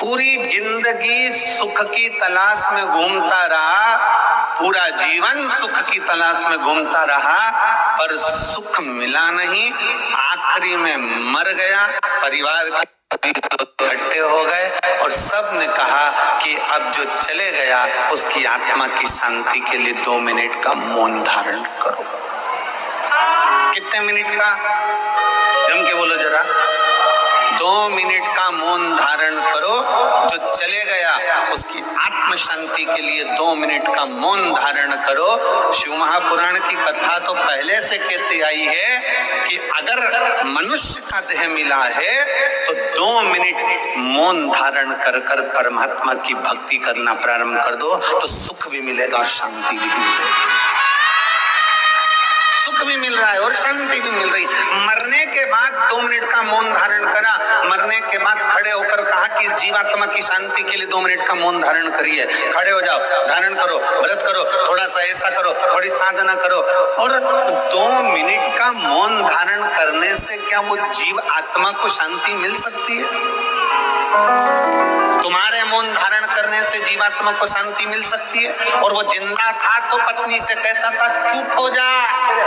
पूरी जिंदगी सुख की तलाश में घूमता रहा, पूरा जीवन सुख की तलाश में घूमता रहा, पर सुख मिला नहीं। आखिरी में मर गया। परिवार के इकट्ठे हो गए और सब ने कहा कि अब जो चले गया उसकी आत्मा की शांति के लिए 2 मिनट का मौन धारण करो। कितने मिनट का? जम के बोलो जरा। 2 मिनट का मौन धारण करो। जो चले गया उसकी आत्म शांति के लिए 2 मिनट का मौन धारण करो। शिव महापुराण की कथा तो पहले से कहती आई है कि अगर मनुष्य का देह मिला है तो 2 मिनट मौन धारण कर कर परमात्मा की भक्ति करना प्रारंभ कर दो तो सुख भी मिलेगा और शांति भी मिलेगी। सुख भी मिल रहा है और शांति भी मिल रही। मरने के बाद 2 मिनट का मौन धारण करा। मरने के बाद खड़े होकर कहा कि इस जीवात्मा की शांति के लिए 2 मिनट का मौन धारण करिए। खड़े हो जाओ, धारण करो, व्रत करो, थोड़ा सा ऐसा करो, थोड़ी साधना करो। और 2 मिनट का मौन धारण करने से क्या वो जीव आत्मा को शांति मिल सकती है? तुम्हारे मौन धारण करने से जीवात्मा को शांति मिल सकती है? और वो जिंदा था तो पत्नी से कहता था चुप हो जा,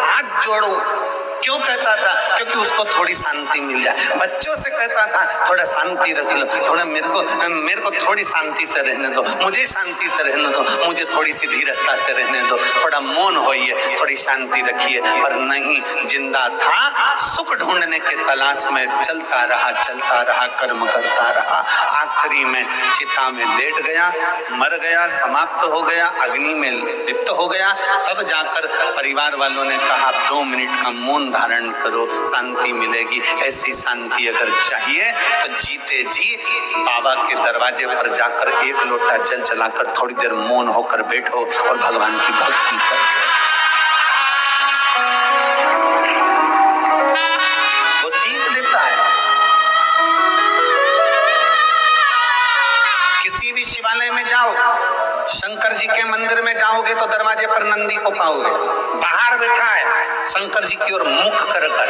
हाथ जोड़ो। क्यों कहता था? क्योंकि उसको थोड़ी शांति मिल जाए। बच्चों से कहता था थोड़ा शांति रख लो, थोड़ा मेरे को थोड़ी शांति से रहने दो, मुझे शांति से रहने दो, मुझे थोड़ी सी धीरजता से रहने दो, थोड़ा मौन होइए, थोड़ी शांति रखिए। पर नहीं, जिंदा था, सुख ढूंढने के तलाश में चलता रहा, कर्म करता रहा। आखिरी में चिता में लेट गया, मर गया, समाप्त हो गया, अग्नि में लिप्त हो गया। तब जाकर परिवार वालों ने कहा 2 मिनट का मौन धारण करो, शांति मिलेगी। ऐसी शांति अगर चाहिए तो जीते जी बाबा के दरवाजे पर जाकर 1 लोटा जल चलाकर थोड़ी देर मौन होकर बैठो और भगवान की भक्ति करो। वो सीख देता है। किसी भी शिवालय में जाओ, शंकर जी के मंदिर में जाओगे तो दरवाजे पर नंदी को पाओगे। बाहर बैठा है शंकर जी की ओर मुख कर कर।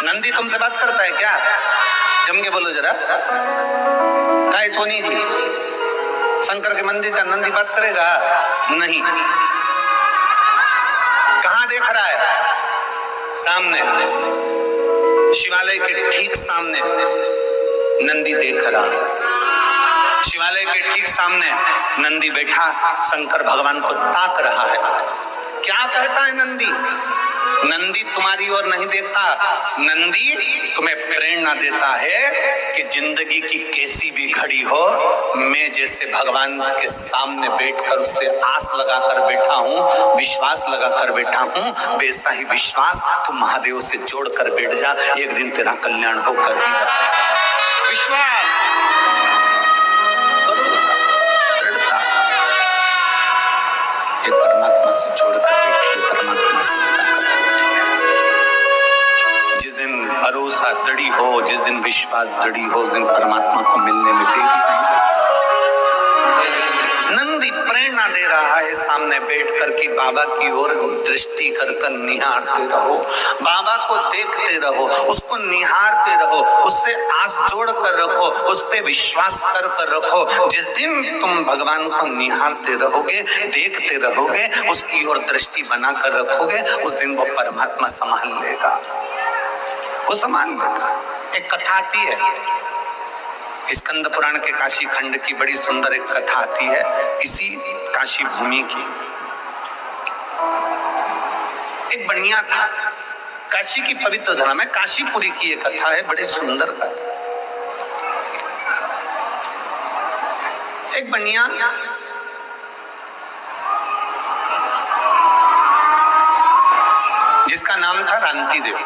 नंदी तुमसे बात करता है क्या? जम के बोलो जरा। काय सोनी जी, शंकर के मंदिर का नंदी बात करेगा? नहीं। कहां देख रहा है? सामने, शिवालय के ठीक सामने नंदी देख रहा है। शिवालय के ठीक सामने नंदी बैठा शंकर भगवान को ताक रहा है। क्या कहता है नंदी? नंदी तुम्हारी ओर नहीं देखता, नंदी तुम्हें प्रेरणा देता है कि जिंदगी की कैसी भी घड़ी हो, मैं जैसे भगवान के सामने बैठकर उससे आस लगाकर बैठा हूँ, विश्वास लगाकर बैठा हूँ, वैसा ही विश्वास तुम महादेव से जोड़कर बैठ जा, एक दिन तेरा कल्याण होकर ही रहेगा। विश्वास, दृढ़ता, ये परमात्मा से जोड़कर बैठिए, परमात्मा से लगाकर बैठिए। जिस दिन भरोसा दृढ़ी हो, जिस दिन विश्वास दृढ़ी हो, उस दिन परमात्मा को मिलने में देरी नहीं लगती। नंदी प्रेरणा दे रहा है सामने बैठकर कि बाबा की ओर दृष्टि कर कर निहारते रहो, बाबा को देखते रहो, उसको निहारते रहो, उससे आस जोड़ कर रखो, उस पे विश्वास कर कर रखो। जिस दिन तुम भगवान को निहारते रहोगे, देखते रहोगे, उसकी ओर दृष्टि बना कर रखोगे, उस दिन वो परमात्मा संभाल लेगा, वो संभाल लेगा। एक कथा आती है स्कंद पुराण के काशी खंड की, बड़ी सुंदर एक कथा आती है इसी काशी भूमि की। एक बनिया था, काशी की पवित्र धरा में काशीपुरी की एक कथा है, बड़ी सुंदर कथा। एक बनिया जिसका नाम था रांति देव,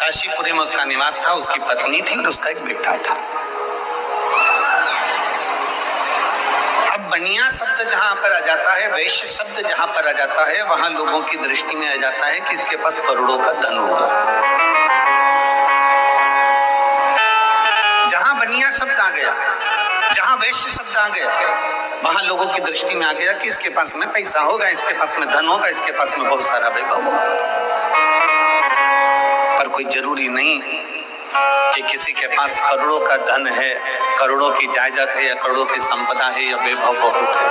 काशीपुरी में उसका निवास था, उसकी पत्नी थी और उसका एक बेटा था। अब बनिया शब्द जहां पर आ जाता है, वैश्य शब्द जहां पर आ जाता है, वहां लोगों की दृष्टि में आ जाता है कि इसके पास करोड़ों का धन होगा। जहां बनिया शब्द आ गया, जहां वैश्य शब्द आ गया, वहां लोगों की दृष्टि में आ गया कि इसके पास में पैसा होगा, इसके पास में धन होगा, इसके पास में बहुत सारा वैभव होगा। कोई जरूरी नहीं कि किसी के पास करोड़ों का धन है, करोड़ों की जायदाद है या करोड़ों की संपदा है या वैभव बहुत है।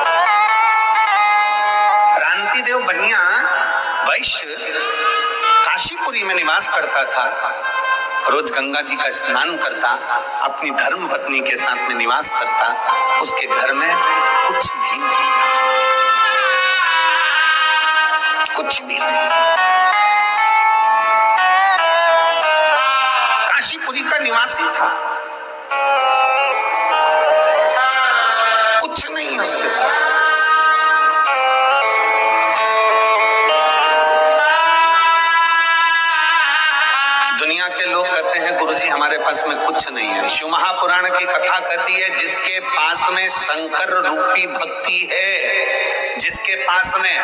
क्रांतिदेव बनिया वैश्य काशीपुरी में निवास करता था, रोज गंगा जी का स्नान करता, अपनी धर्म पत्नी के साथ में निवास करता। उसके घर में कुछ भी नहीं, कुछ भी नहीं। काशीपुरी का निवासी था, कुछ नहीं है उसके पास। दुनिया के लोग कहते हैं गुरुजी हमारे पास में कुछ नहीं है। शिव महापुराण की कथा कहती है जिसके पास में शंकर रूपी भक्ति है, जिसके पास में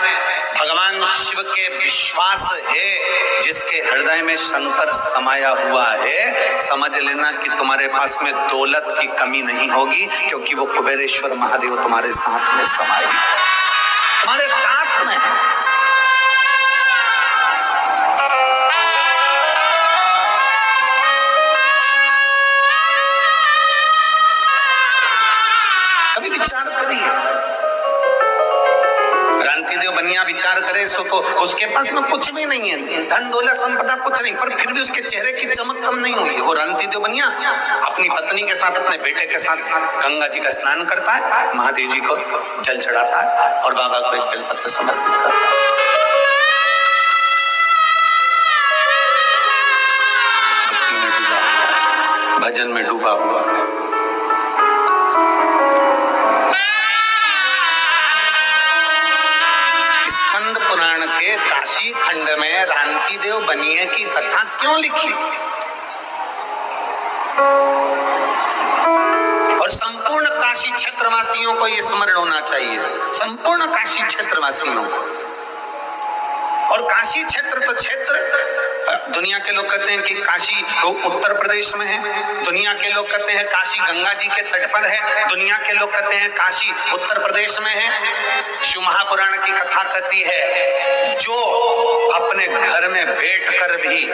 भगवान शिव के विश्वास है, जिसके हृदय में शंकर समाया हुआ है, समझ लेना कि तुम्हारे पास में दौलत की कमी नहीं होगी, क्योंकि वो कुबेरेश्वर महादेव तुम्हारे साथ में समाये, तुम्हारे साथ में है। कभी विचार करिए, क्रांतिदेव बनिया विचार करे सो तो उसके पास में कुछ भी नहीं है, धन दौलत संपदा कुछ नहीं, पर फिर भी उसके चेहरे की चमक कम नहीं हुई। वो क्रांतिदेव बनिया अपनी पत्नी के साथ, अपने बेटे के साथ गंगा जी का स्नान करता है, महादेव जी को जल चढ़ाता है और बाबा को एक बेलपत्र समर्पित करता है। भक्ति में डूबा हुआ, भजन में डूबा हुआ। स्कंद पुराण के काशी खंड में क्रांतिदेव बनिए की कथा क्यों लिखी और संपूर्ण काशी क्षेत्रवासियों को यह स्मरण होना चाहिए, संपूर्ण काशी क्षेत्रवासियों को। और काशी क्षेत्र तो क्षेत्र, दुनिया के लोग कहते हैं कि काशी उत्तर प्रदेश में है, दुनिया के लोग कहते हैं काशी गंगा जी के तट पर है, दुनिया के लोग कहते हैं काशी उत्तर प्रदेश में है। शिव महापुराण की कथा कहती है जो अपने घर में बैठकर भी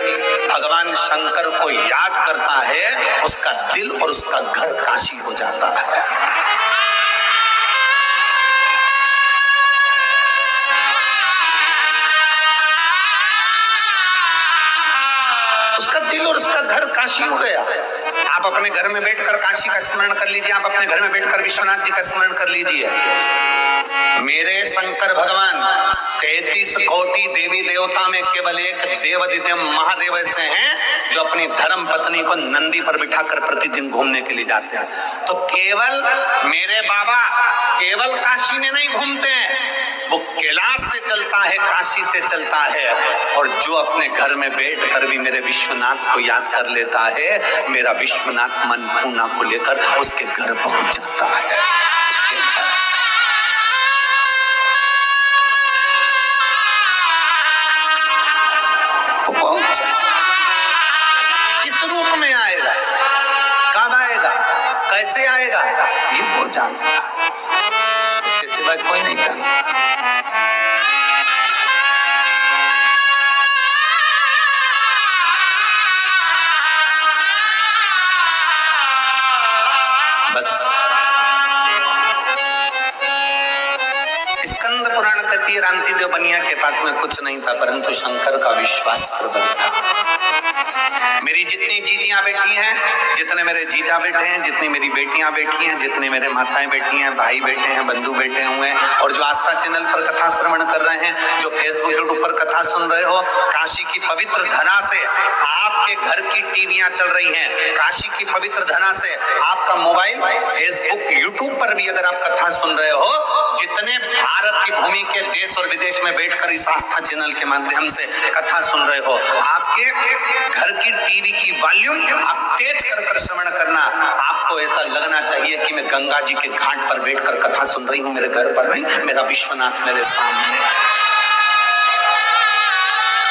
भगवान शंकर को याद करता है, उसका दिल और उसका घर काशी हो जाता है। उसका दिल और उसका घर काशी हो गया। आप अपने घर में बैठकर काशी का स्मरण कर लीजिए, आप अपने घर में बैठकर विश्वनाथ जी का स्मरण कर लीजिए। मेरे शंकर भगवान 33 कोटि देवी देवता में केवल एक देवादिदेव महादेव ऐसे हैं जो अपनी धर्म पत्नी को नंदी पर बिठाकर प्रतिदिन घूमने के लिए जाते हैं। तो केवल मेरे बाबा केवल काशी में नहीं घूमते हैं, वो कैलाश से चलता है, काशी से चलता है। और जो अपने घर में बैठकर भी मेरे विश्वनाथ को याद कर लेता है, मेरा विश्वनाथ मन पूना को लेकर उसके घर पहुंच जाता है। वो पहुंच जाएगा। किस रूप में आएगा, कब आएगा, कैसे आएगा, ये वो जानता, उसके सिवा कोई नहीं जानता। बस स्कंद पुराण कहती है क्रांतिदेव बनिया के पास में कुछ नहीं था, परंतु शंकर का विश्वास प्रबल था। मेरी जितनी जीजियां बैठी हैं, जितने मेरे जीजा बैठे हैं, जितनी मेरी बेटियां बैठी हैं, जितनी मेरे माताएं बैठी हैं, भाई बैठे हैं, बंधु बैठे हुए हैं, और जो आस्था चैनल पर कथा श्रवण कर रहे हैं, जो फेसबुक यूट्यूब पर कथा सुन रहे हो, काशी की पवित्र धरा से आपके घर की टीवियां चल रही हैं, काशी की पवित्र धरा से आपका मोबाइल फेसबुक यूट्यूब पर भी अगर आप कथा सुन रहे हो, जितने भारत की भूमि के देश और विदेश में बैठकर इस आस्था चैनल के माध्यम से कथा सुन रहे हो, आपके घर की टीवी की वॉल्यूम आप तेज कर श्रवण करना। आपको ऐसा लगना चाहिए कि मैं गंगा जी के घाट पर बैठकर कथा सुन रही हूं, मेरे घर पर नहीं, मेरा विश्वनाथ मेरे सामने,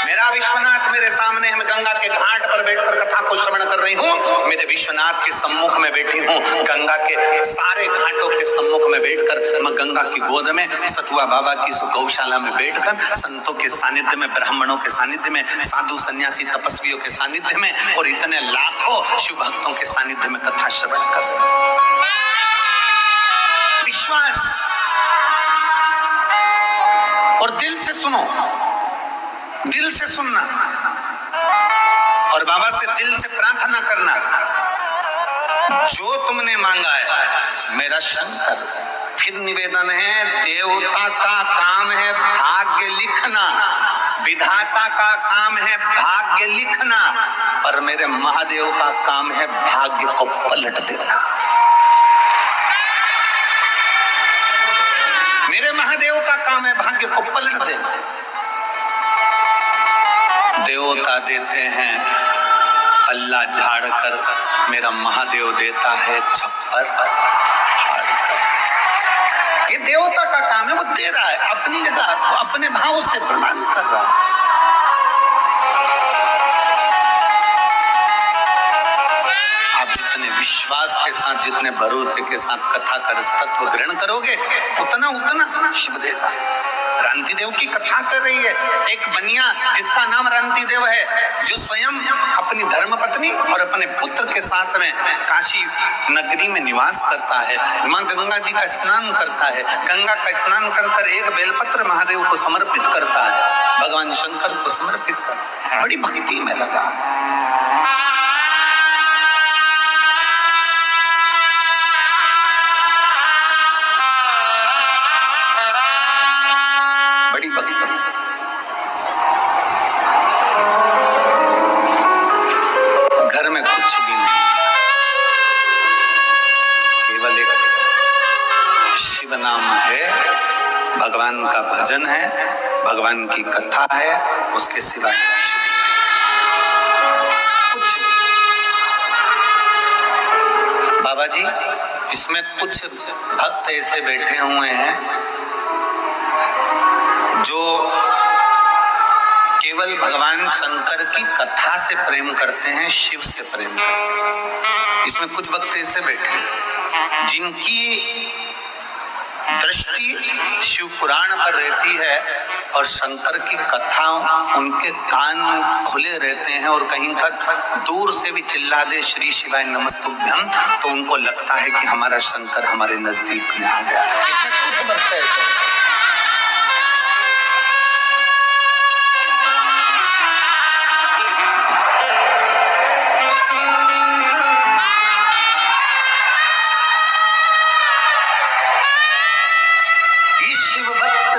मेरा विश्वनाथ मेरे सामने है, मैं गंगा के घाट पर बैठकर कथा को श्रवण कर रही हूँ, मेरे विश्वनाथ के सम्मुख में बैठी हूँ, गंगा के सारे घाटों के सम्मुख में बैठकर मैं गंगा की गोद में सतुआ बाबा की इस गौशाला में बैठकर संतों के सानिध्य में, ब्राह्मणों के सानिध्य में, साधु सन्यासी तपस्वियों के सानिध्य में और इतने लाखों शिव भक्तों के सानिध्य में कथा श्रवण कर। विश्वास और दिल से सुनो, दिल से सुनना और बाबा से दिल से प्रार्थना करना, जो तुमने मांगा है मेरा शंकर। फिर निवेदन है, देवता का काम है भाग्य लिखना, विधाता का काम है भाग्य लिखना, पर मेरे महादेव का काम है भाग्य को पलट देना। मेरे महादेव का काम है भाग्य को पलट देना। देवता देते हैं पल्ला झाड़ कर, मेरा महादेव देता है छप्पर फाड़ कर। ये देवता का काम है, वो दे रहा है अपनी जगह, अपने भाव से प्रदान कर रहा है। आप जितने विश्वास के साथ, जितने भरोसे के साथ कथा का तत्व ग्रहण करोगे, उतना उतना शिव देगा। रांति देव की कथा कर रही है एक बनिया जिसका नाम रांति देव है, जो स्वयं अपनी धर्मपत्नी और अपने पुत्र के साथ में काशी नगरी में निवास करता है। मां गंगा जी का स्नान करता है, गंगा का स्नान कर एक बेलपत्र महादेव को समर्पित करता है, भगवान शंकर को समर्पित करता है, बड़ी भक्ति में लगा। बड़ी भक्ति। घर में कुछ भी नहीं, केवल एक शिव नाम है, भगवान का भजन है, भगवान की कथा है, उसके सिवाय कुछ। बाबा जी, इसमें कुछ भक्त ऐसे बैठे हुए हैं जो केवल भगवान शंकर की कथा से प्रेम करते हैं, शिव से प्रेम करते हैं। इसमें कुछ भक्त ऐसे बैठे हैं जिनकी दृष्टि शिव पुराण पर रहती है और शंकर की कथा उनके कान खुले रहते हैं, और कहीं का दूर से भी चिल्ला दे श्री शिवाय नमस्तुभ्यं तो उनको लगता है कि हमारा शंकर हमारे नजदीक में आ गया। इसमें कुछ भक्त ऐसे। शिव भक्त,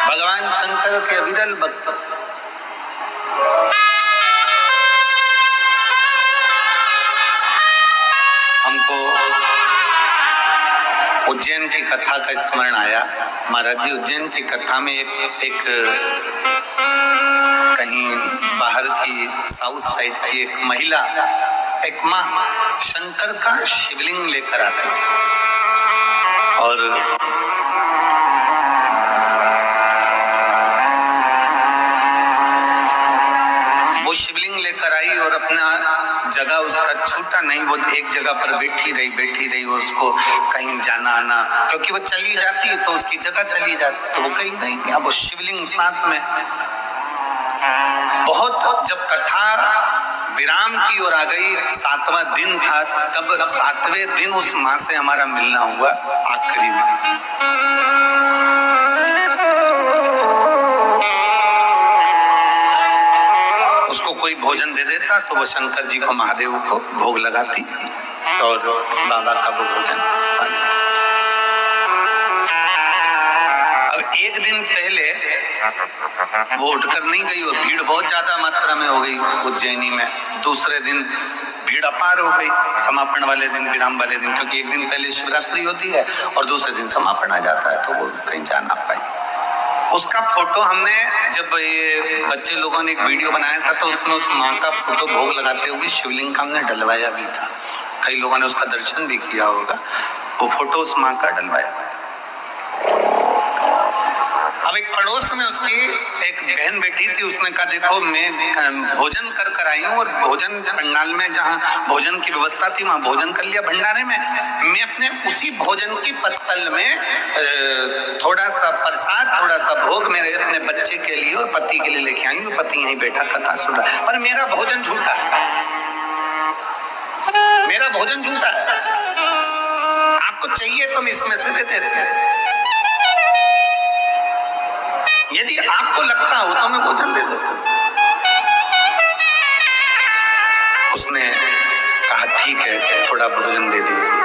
भगवान शंकर के विरल भक्त, हमको उज्जैन की कथा का स्मरण आया। महाराज जी, उज्जैन की कथा में एक कहीं बाहर की साउथ साइड की एक महिला, एक माँ शंकर का शिवलिंग लेकर आती थी, और शिवलिंग लेकर आई और अपना जगह उसका छूटा नहीं, वो एक जगह पर बैठी रही और उसको कहीं जाना आना, क्योंकि वो चली जाती तो उसकी जगह चली जाती, तो वो कहीं गई थी। अब वो शिवलिंग साथ में, बहुत जब कथा विराम की ओर आ गई, 7वां दिन था, तब 7वें दिन उस माँ से हमारा मिलना हुआ आखिरी में। उसको कोई भोजन दे देता तो वो शंकर जी को, महादेव को भोग लगाती और बाबा का वो भोजन पा लेता। अब एक दिन पहले वो उठकर नहीं गई और भीड़ बहुत ज्यादा मात्रा में हो गई उज्जैनी में। दूसरे दिन भीड़ अपार हो गई, समापन वाले दिन, विराम वाले दिन, क्योंकि एक दिन पहले शिवरात्रि होती है और दूसरे दिन समापन आ जाता है, तो वो कहीं जा ना पाई। उसका फोटो हमने, जब ये बच्चे लोगों ने एक वीडियो बनाया था तो उसमें उस माँ का फोटो भोग लगाते हुए शिवलिंग का हमने डलवाया भी था। कई लोगों ने उसका दर्शन भी किया होगा। वो फोटो उस माँ का डलवाया। अब एक पड़ोस में उसकी एक बहन बैठी थी, उसने कहा देखो मैं भोजन कर आई हूँ और भोजन पंडाल में जहाँ भोजन की व्यवस्था थी वहां भोजन कर लिया भंडारे में। मैं अपने उसी भोजन की पत्तल में थोड़ा सा प्रसाद थोड़ा सा भोग मेरे अपने बच्चे के लिए और पति के लिए लेके आई हूँ। पति यहीं बैठा कथा सुन रहा, पर मेरा भोजन झूठा है, मेरा भोजन झूठा है। आपको चाहिए तो मैं इसमें से दे देते हैं, यदि आपको लगता हो तो मैं भोजन दे देता हूं। उसने कहा ठीक है, थोड़ा भोजन दे दीजिए।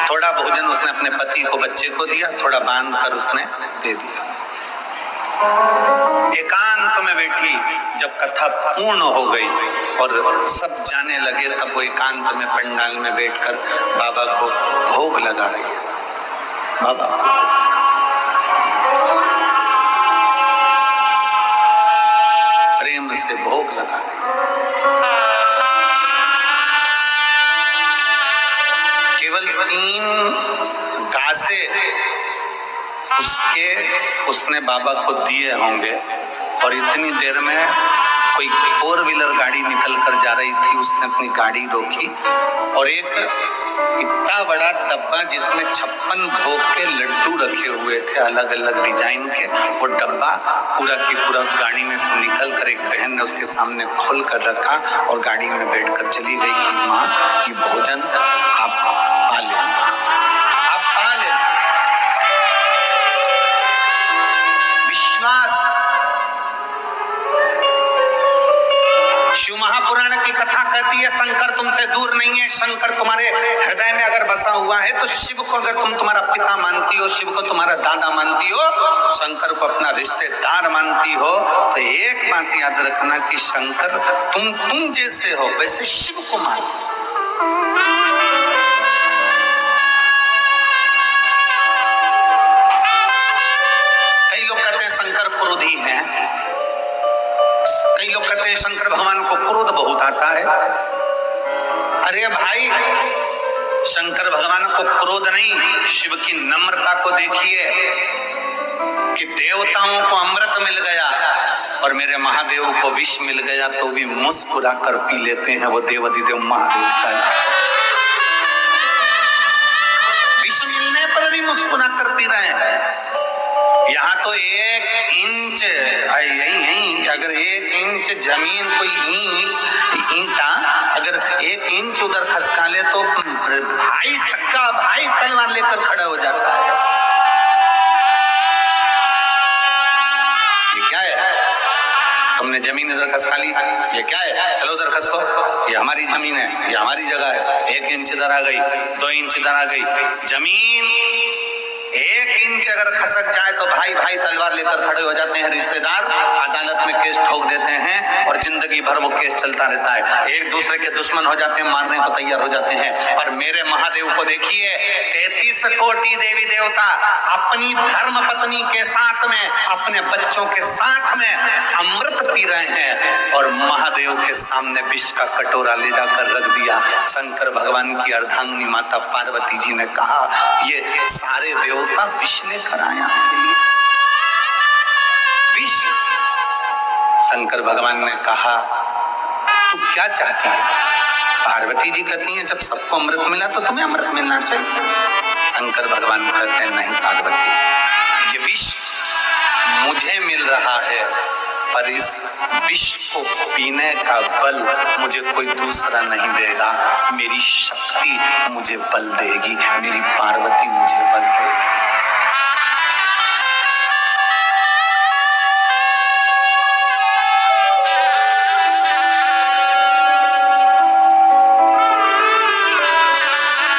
थोड़ा भोजन उसने अपने पति को बच्चे को दिया, थोड़ा बांध कर उसने दे दिया। एकांत में बैठी जब कथा पूर्ण हो गई और सब जाने लगे, तब वो एकांत में पंडाल में बैठकर बाबा को भोग लगा रही है। बाबा प्रेम से भोग लगा रही है। केवल 3 गासे उसने बाबा को दिए होंगे और इतनी देर में कोई 4 व्हीलर गाड़ी निकल कर जा रही थी। उसने अपनी गाड़ी रोकी और एक इतना बड़ा डब्बा जिसमें 56 भोग के लड्डू रखे हुए थे अलग अलग डिजाइन के, वो डब्बा पूरा की पूरा उस गाड़ी में से निकल कर एक बहन ने उसके सामने खोल कर रखा और गाड़ी में बैठकर चली गई कि माँ ये भोजन आप पा लेना, आप पा लेना। विश्वास। शिव महापुराण की कथा कहती है शंकर तुमसे दूर नहीं है। शंकर तुम्हारे हृदय में अगर बसा हुआ है तो शिव को अगर तुम तुम्हारा पिता मानती हो, शिव को तुम्हारा दादा मानती हो, शंकर को अपना रिश्तेदार मानती हो, तो एक बात याद रखना कि शंकर तुम जैसे हो वैसे शिव को मानो। कई लोग कहते हैं शंकर क्रोधी हैं, कई लोग कहते हैं शंकर भगवान को क्रोध बहुत आता है। अरे भाई, शंकर भगवान को क्रोध नहीं, शिव की नम्रता को देखिए कि देवताओं को अमृत मिल गया और मेरे महादेव को विष मिल गया तो भी मुस्कुरा कर पी लेते हैं। वो देवाधिदेव महादेव का विष मिलने पर भी मुस्कुरा कर पी रहे हैं। यहाँ तो 1 इंच अगर 1 इंच जमीन कोई ईंटा अगर 1 इंच उधर खसका ले तो भाई सक्का भाई तलवार लेकर खड़ा हो जाता है। ये क्या है? तुमने जमीन इधर खसका ली, ये क्या है? चलो उधर खसको, ये हमारी जमीन है, ये हमारी जगह है। 1 इंच इधर आ गई, 2 इंच इधर आ गई, जमीन 1 इंच अगर खसक जाए तो भाई भाई तलवार लेकर खड़े हो जाते हैं। रिश्तेदार अदालत में केस ठोक देते हैं और जिंदगी भर वो केस चलता रहता है। एक दूसरे के दुश्मन हो जाते हैं, मारने को तैयार हो जाते हैं। पर मेरे महादेव को देखिए, 33 कोटि देवी देवता अपनी धर्म पत्नी के साथ में, अपने बच्चों के साथ में अमृत पी रहे हैं और महादेव के सामने विष का कटोरा ले जाकर रख दिया। शंकर भगवान की अर्धांगिनी माता पार्वती जी ने कहा ये सारे देवता विष लेकर आए आपके लिए। विष। शंकर भगवान ने कहा तू क्या चाहती है? पार्वती जी कहती हैं जब सबको अमृत मिला तो तुम्हें अमृत मिलना चाहिए। शंकर भगवान कहते हैं नहीं पार्वती, ये विष मुझे मिल रहा है पर इस विष को पीने का बल मुझे कोई दूसरा नहीं देगा। मेरी शक्ति मुझे बल देगी, मेरी पार्वती मुझे बल देगी।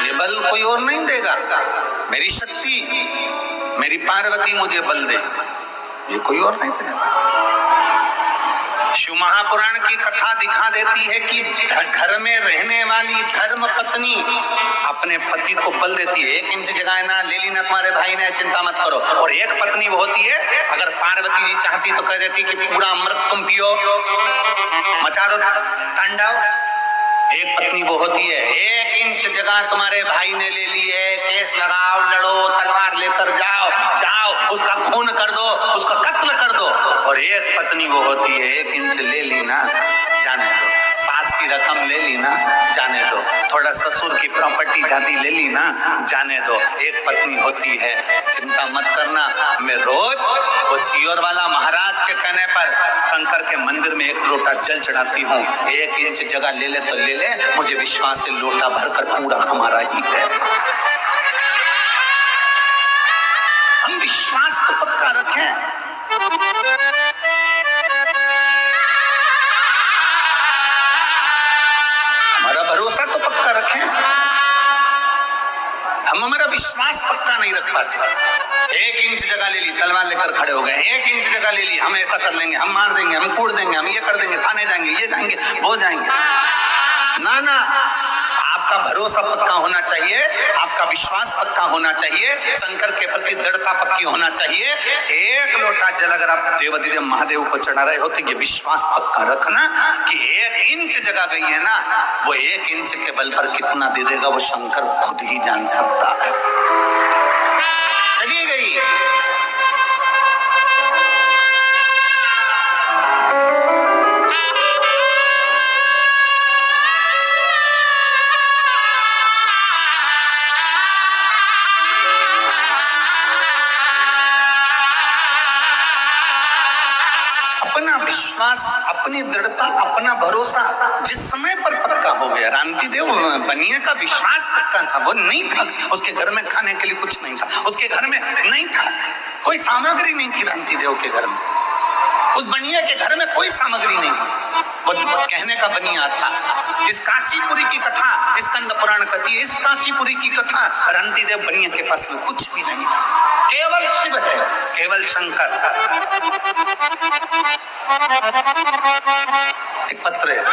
ये बल कोई और नहीं देगा, मेरी शक्ति मेरी पार्वती मुझे बल देगी, ये कोई और नहीं देगा। शिव महापुराण की कथा दिखा देती है कि घर में रहने वाली धर्म पत्नी अपने पति को बल देती है। 1 इंच जगह ना ले ली ना तुम्हारे भाई ने, चिंता मत करो। और एक पत्नी वो होती है अगर पार्वती जी चाहती तो कह देती कि पूरा अमृत तुम पियो, मचा दो तांडव, एक पत्नी वो होती है, 1 इंच जगह तुम्हारे भाई ने ले ली है, केस लगाओ, लड़ो, तलवार लेकर जाओ, उसका खून कर दो, उसका कत्ल कर दो। और एक पत्नी वो होती है, 1 इंच ले ली ना, जाने दो, सास की रकम ले ली ना, जाने दो, थोड़ा ससुर की प्रॉपर्टी जाती ले ली ना, जाने दो। एक पत्नी होती है, चिंता मत करना, मैं रोज वो सियोर वाला महाराज के कहने पर शंकर के मंदिर में 1 लोटा जल चढ़ाती हूँ। 1 इंच जगह ले ले तो ले ले, मुझे विश्वास है लोटा भरकर पूरा हमारा ही है। हम विश्वास तो पक्का रखें। हमारा भरोसा तो पक्का रखें। हम हमारा विश्वास पक्का नहीं रख पाते। 1 इंच जगह ले ली, तलवार लेकर खड़े हो गए। 1 इंच जगह ले ली, हम ऐसा कर लेंगे, हम मार देंगे, हम कूट देंगे, हम ये कर देंगे, थाने जाएंगे, ये जाएंगे, वो जाएंगे। ना ना, आपका भरोसा पक्का होना चाहिए, आपका विश्वास पक्का होना चाहिए, शंकर के प्रति दृढ़ता पक्की होना चाहिए। 1 लोटा जल अगर आप देवाधिदेव महादेव को चढ़ा रहे हो तो ये विश्वास पक्का रखना कि 1 इंच जगह गई है ना, वो 1 इंच के बल पर कितना दे देगा वो शंकर खुद ही जान सकता है। चली गई। अपना विश्वास, अपनी दृढ़ता, अपना भरोसा जिस समय पर पक्का हो गया। रामतीदेव बनिया का विश्वास पक्का था, वो नहीं था, उसके घर में खाने के लिए कुछ नहीं था, उसके घर में नहीं था, कोई सामग्री नहीं थी रामतीदेव के घर में, उस बनिया के घर में कोई सामग्री नहीं थी, वो कहने का बनिया था। इस काशीपुरी की कथा स्कंद पुराण कहती है, इस काशीपुरी की कथा रामतीदेव बनिया के पास में कुछ भी नहीं था, केवल शिव है, केवल शंकर। एक पत्र है,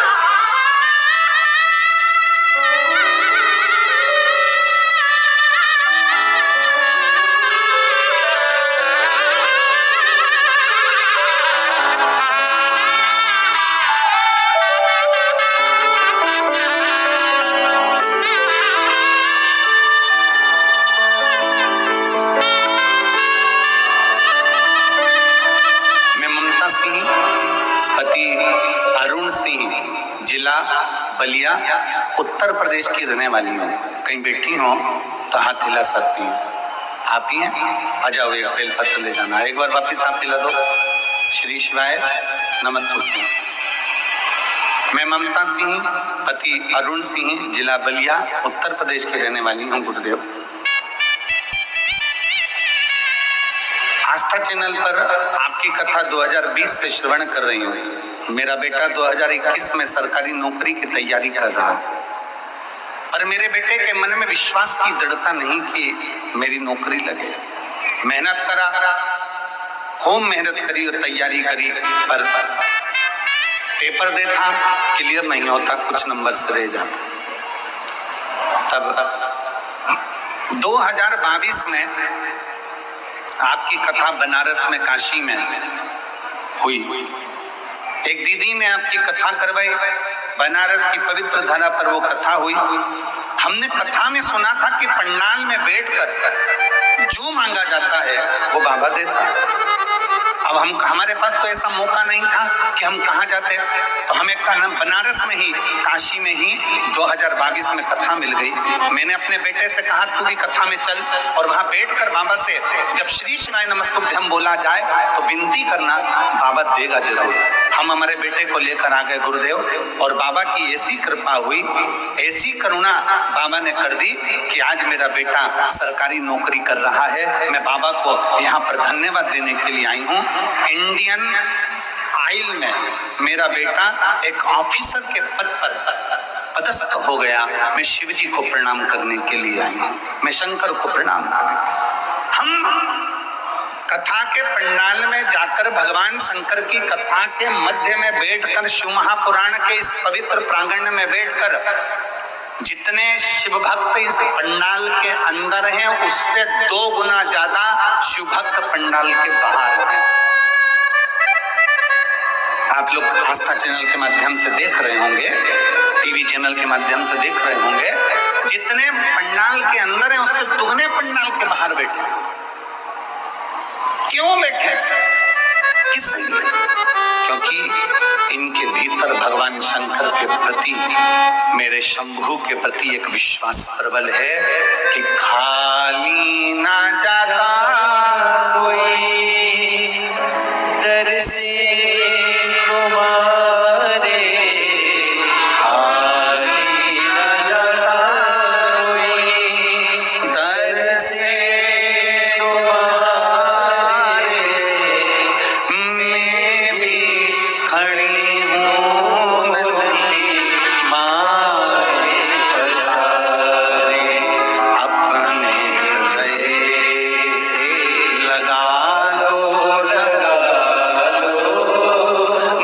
बलिया उत्तर प्रदेश की रहने वाली हूँ। कहीं बैठी हो तो हाथ हिला सकती हूँ। आप ही हैं? आ जाओ, एक बेलपत्र ले जाना, एक बार वापिस हाथ हिला दो। श्री शिवाय नमस्ते। मैं ममता सिंह, पति अरुण सिंह, जिला बलिया, उत्तर प्रदेश की रहने वाली हूँ। गुरुदेव, आस्था चैनल पर आपकी कथा 2020 से श्रवण कर रही हूँ। मेरा बेटा 2021 में सरकारी नौकरी की तैयारी कर रहा है, पर मेरे बेटे के मन में विश्वास की दृढ़ता नहीं कि मेरी नौकरी लगे। मेहनत करा, खूब मेहनत करी और तैयारी करी, पर पेपर देता, क्लियर नहीं होता, कुछ नंबर से रह जाता। तब 2022 में आपकी कथा बनारस में, काशी में हुई। एक दीदी ने आपकी कथा करवाई, बनारस की पवित्र धरा पर वो कथा हुई। हमने कथा में सुना था कि पंडाल में बैठकर जो मांगा जाता है वो बाबा देता है। अब हमारे पास तो ऐसा मौका नहीं था कि हम कहाँ जाते, तो हमें बनारस में ही, काशी में ही 2022 में कथा मिल गई। मैंने अपने बेटे से कहा तू भी कथा में चल, और वहां बैठकर बाबा से जब श्री शिवाय नमस्तुभ्यम बोला जाए तो विनती करना, बाबा देगा जरूर। हम हमारे बेटे को लेकर आ गए गुरुदेव, और बाबा की ऐसी कृपा हुई, ऐसी करुणा बाबा ने कर दी कि आज मेरा बेटा सरकारी नौकरी कर रहा है। मैं बाबा को यहाँ पर धन्यवाद देने के लिए आई हूँ। इंडियन ऑयल में मेरा बेटा एक ऑफिसर के पद पर पदस्थ हो गया। मैं शिव जी को प्रणाम करने के लिए आई हूँ, मैं शंकर को प्रणाम करने। हम कथा के पंडाल में जाकर भगवान शंकर की कथा के मध्य में बैठकर, शिव महापुराण के इस पवित्र प्रांगण में बैठकर, जितने शिव भक्त इस पंडाल के अंदर हैं उससे 2 गुना ज्यादा शिव भक्त पंडाल के बाहर हैं। आप लोग आस्था चैनल के माध्यम से देख रहे होंगे, टीवी चैनल के माध्यम से देख रहे होंगे, जितने पंडाल के अंदर हैं उससे दुगने पंडाल के बाहर बैठे। क्यों बैठे? किस लिए? क्योंकि इनके भीतर भगवान शंकर के प्रति, मेरे शंभू के प्रति एक विश्वास प्रबल है कि खाली ना जाता कोई दर से तुम्हारे, खाली ना जाता कोई दर से तुम्हारे, मैं भी खड़ी हूँ नदी मारे पसारे, अपने हृदय से लगा लो,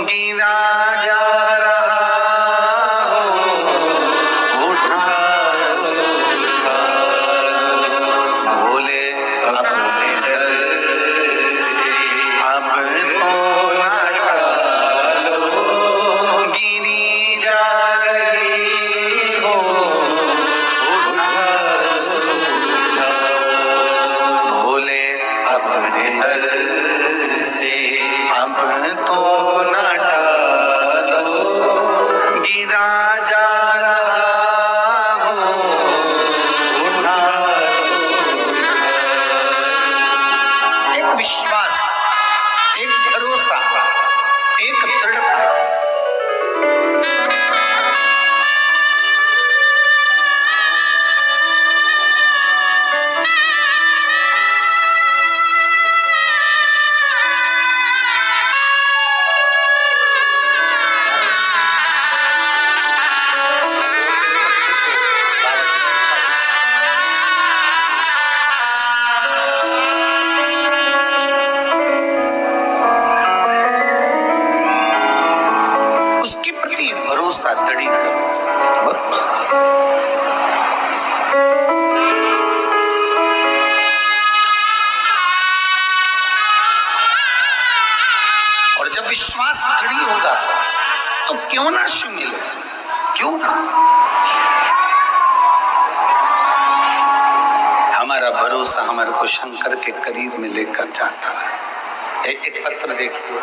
गिरा जा रहा हो, उठा भोले अपने दर से अब तो ना टालो, गिरी जा रही हो, भोले अपने दर से अब तो ना टालो, गिरा जा रहा हो, उठा। एक विश्वास, एक भरोसा, एक दृढ़ता। उसके प्रति भरोसा दृढ़ करो, भरोसा। और जब विश्वास दृढ़ होगा तो क्यों ना शिव मिले, क्यों ना। हमारा भरोसा हमारे को शंकर के करीब में लेकर जाता है। एक पत्र देखिए,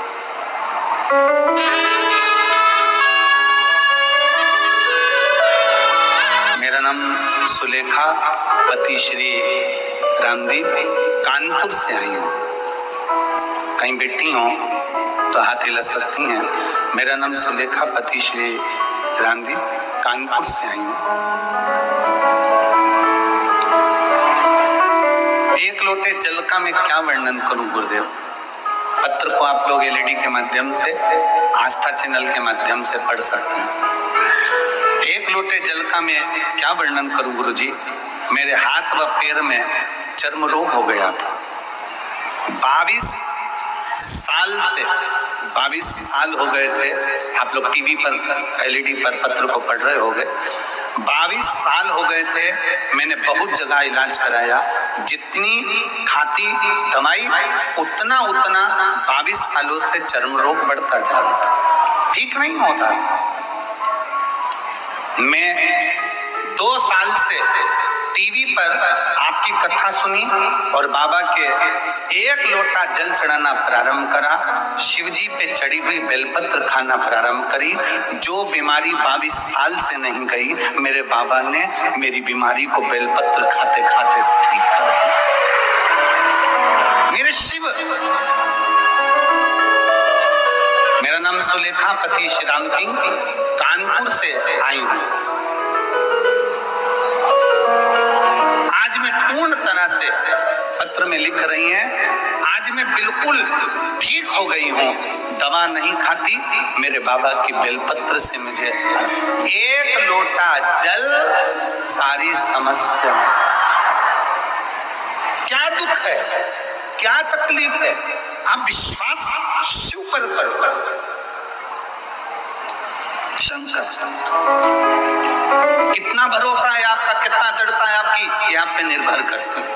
मेरा नाम सुलेखा, पति श्री रामदीप, कानपुर से आई हूँ। कहीं बैठी हो तो हाथ हिला सकती हैं। मेरा नाम सुलेखा, पति श्री रामदीप, कानपुर से आई हूँ। एक लोटे जल का मैं क्या वर्णन करूं गुरुदेव। पत्र को आप लोग एलईडी के माध्यम से, आस्था चैनल के माध्यम से पढ़ सकते हैं। एक लोटे जल का मैं क्या वर्णन करूं गुरुजी। मेरे हाथ व पैर में चर्म रोग हो गया था। 22 साल हो गए थे। आप लोग टीवी पर, एलईडी पर पत्र को पढ़ रहे होंगे। 22 साल हो गए थे। मैंने बहुत जगह इलाज कराया। जितनी खाती दवाई उतना 22 सालों से चर्म रोग बढ़ता जा रहा था, ठीक नहीं होता था। मैं 2 साल से टीवी पर आपकी कथा सुनी और बाबा के एक लोटा जल चढ़ाना प्रारंभ करा। शिवजी पे चढ़ी हुई बेलपत्र खाना प्रारंभ करी। जो बीमारी 22 साल से नहीं गई, मेरे बाबा ने मेरी बीमारी को बेलपत्र खाते खाते ठीक कर दिया। मेरे शिव। मेरा नाम सुलेखा, पति श्री राम किंग, कानपुर से आई हूं। आज मैं पूर्ण तरह से, पत्र में लिख रही हैं, आज मैं बिल्कुल ठीक हो गई हूं। दवा नहीं खाती। मेरे बाबा की बेलपत्र से मुझे एक लोटा जल सारी समस्या। क्या दुख है, क्या तकलीफ है, आप विश्वास शिव पर करो। शंकर, कितना भरोसा है आपका, कितना दृढ़ता है आपकी, ये आप पे निर्भर करती है।